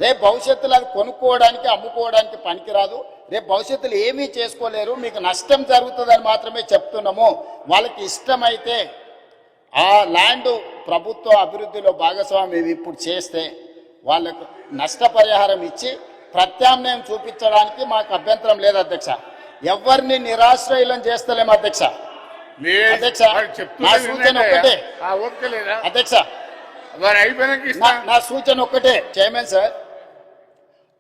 రేపు భవిష్యత్తులో అది కొనుక్కోవడానికి అమ్ముకోవడానికి పనికిరాదు. రేపు భవిష్యత్తులో ఏమీ చేసుకోలేరు, మీకు నష్టం జరుగుతుందని మాత్రమే చెప్తున్నాము. వాళ్ళకి ఇష్టమైతే ఆ ల్యాండ్ ప్రభుత్వ అభివృద్ధిలో భాగస్వామ్యం ఇప్పుడు చేస్తే వాళ్ళకు నష్టపరిహారం ఇచ్చి ప్రత్యామ్నాయం చూపించడానికి మాకు అభ్యంతరం లేదు అధ్యక్ష. ఎవరిని నిరాశ్రయులం చేస్తలేము అధ్యక్ష. అధ్యక్ష నా సూచన ఒక్కటే అధ్యక్ష, నా సూచన ఒక్కటే చైర్మన్ సార్,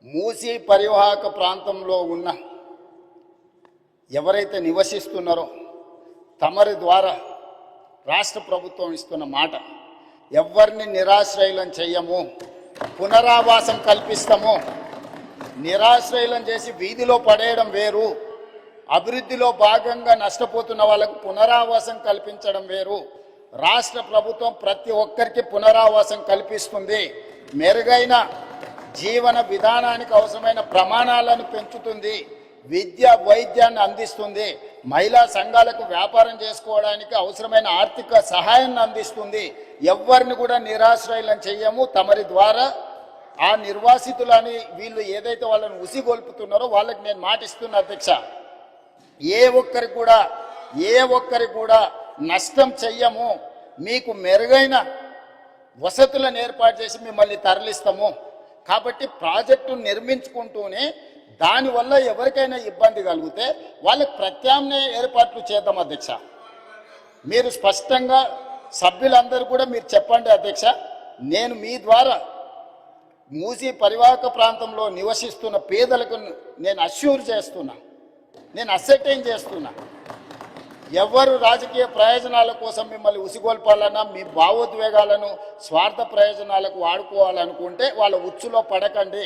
మూసీ పరివాహక ప్రాంతంలో ఉన్న ఎవరైతే నివసిస్తున్నారో తమరి ద్వారా రాష్ట్ర ప్రభుత్వం ఇస్తున్న మాట, ఎవరిని నిరాశ్రయులం చెయ్యము, పునరావాసం కల్పిస్తాము. నిరాశ్రయులం చేసి వీధిలో పడేయడం వేరు, అభివృద్ధిలో భాగంగా నష్టపోతున్న వాళ్ళకు పునరావాసం కల్పించడం వేరు. రాష్ట్ర ప్రభుత్వం ప్రతి ఒక్కరికి పునరావాసం కల్పిస్తుంది, మెరుగైన జీవన విధానానికి అవసరమైన ప్రమాణాలను పెంచుతుంది, విద్య వైద్యాన్ని అందిస్తుంది, మహిళా సంఘాలకు వ్యాపారం చేసుకోవడానికి అవసరమైన ఆర్థిక సహాయాన్ని అందిస్తుంది. ఎవరిని కూడా నిరాశ్రయులను చెయ్యము. తమరి ద్వారా ఆ నిర్వాసితులని వీళ్ళు ఏదైతే వాళ్ళని ఉసిగొల్పుతున్నారో వాళ్ళకి నేను మాటిస్తున్నా అధ్యక్ష, ఏ ఒక్కరికి కూడా నష్టం చెయ్యము. మీకు మెరుగైన వసతులను ఏర్పాటు చేసి మిమ్మల్ని తరలిస్తాము. కాబట్టి ప్రాజెక్టు నిర్మించుకుంటూనే దానివల్ల ఎవరికైనా ఇబ్బంది కలిగితే వాళ్ళకి ప్రత్యామ్నాయ ఏర్పాట్లు చేద్దాం అధ్యక్ష. మీరు స్పష్టంగా సభ్యులందరూ కూడా మీరు చెప్పండి అధ్యక్ష. నేను మీ ద్వారా మూసీ పరివాహక ప్రాంతంలో నివసిస్తున్న పేదలకు నేను అష్యూర్ చేస్తున్నా, నేను అసెటైన్ చేస్తున్నా, ఎవరు రాజకీయ ప్రయోజనాల కోసం మిమ్మల్ని ఉసిగొల్పాలన్నా మీ భావోద్వేగాలను స్వార్థ ప్రయోజనాలకు వాడుకోవాలనుకుంటే వాళ్ళ ఉచ్చులో పడకండి.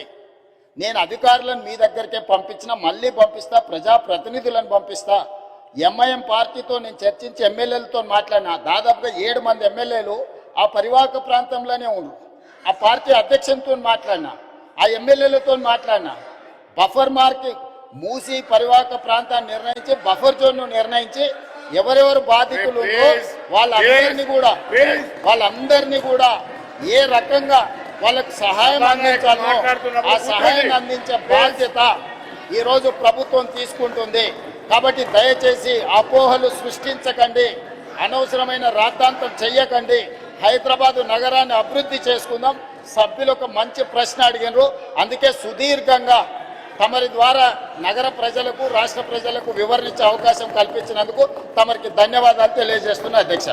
నేను అధికారులను మీ దగ్గరికే పంపించినా, మళ్ళీ పంపిస్తా, ప్రజాప్రతినిధులను పంపిస్తా. ఎంఐఎం పార్టీతో నేను చర్చించి ఎమ్మెల్యేలతో మాట్లాడినా, దాదాపుగా 7 మంది ఎమ్మెల్యేలు ఆ పరివాహక ప్రాంతంలోనే ఉన్నారు. ఆ పార్టీ అధ్యక్షునితో మాట్లాడినా, ఆ ఎమ్మెల్యేలతో మాట్లాడినా, బఫర్ మార్క్ మూసి పరివాహక ప్రాంతాన్ని నిర్ణయించి బఫర్ జోన్ను నిర్ణయించి ఎవరెవరు బాధితులు వాళ్ళందరినీ కూడా ఏ రకంగా వాళ్ళకు సహాయం అందించాలో ఆ సహాయాన్ని అందించే బాధ్యత ఈరోజు ప్రభుత్వం తీసుకుంటుంది. కాబట్టి దయచేసి అపోహలు సృష్టించకండి, అనవసరమైన రాద్ధాంతం చెయ్యకండి. హైదరాబాదు నగరాన్ని అభివృద్ధి చేసుకుందాం. సభ్యులు ఒక మంచి ప్రశ్న అడిగినారు, అందుకే సుదీర్ఘంగా తమరి ద్వారా నగర ప్రజలకు రాష్ట్ర ప్రజలకు వివరించే అవకాశం కల్పించినందుకు తమరికి ధన్యవాదాలు తెలియజేస్తున్నా అధ్యక్ష.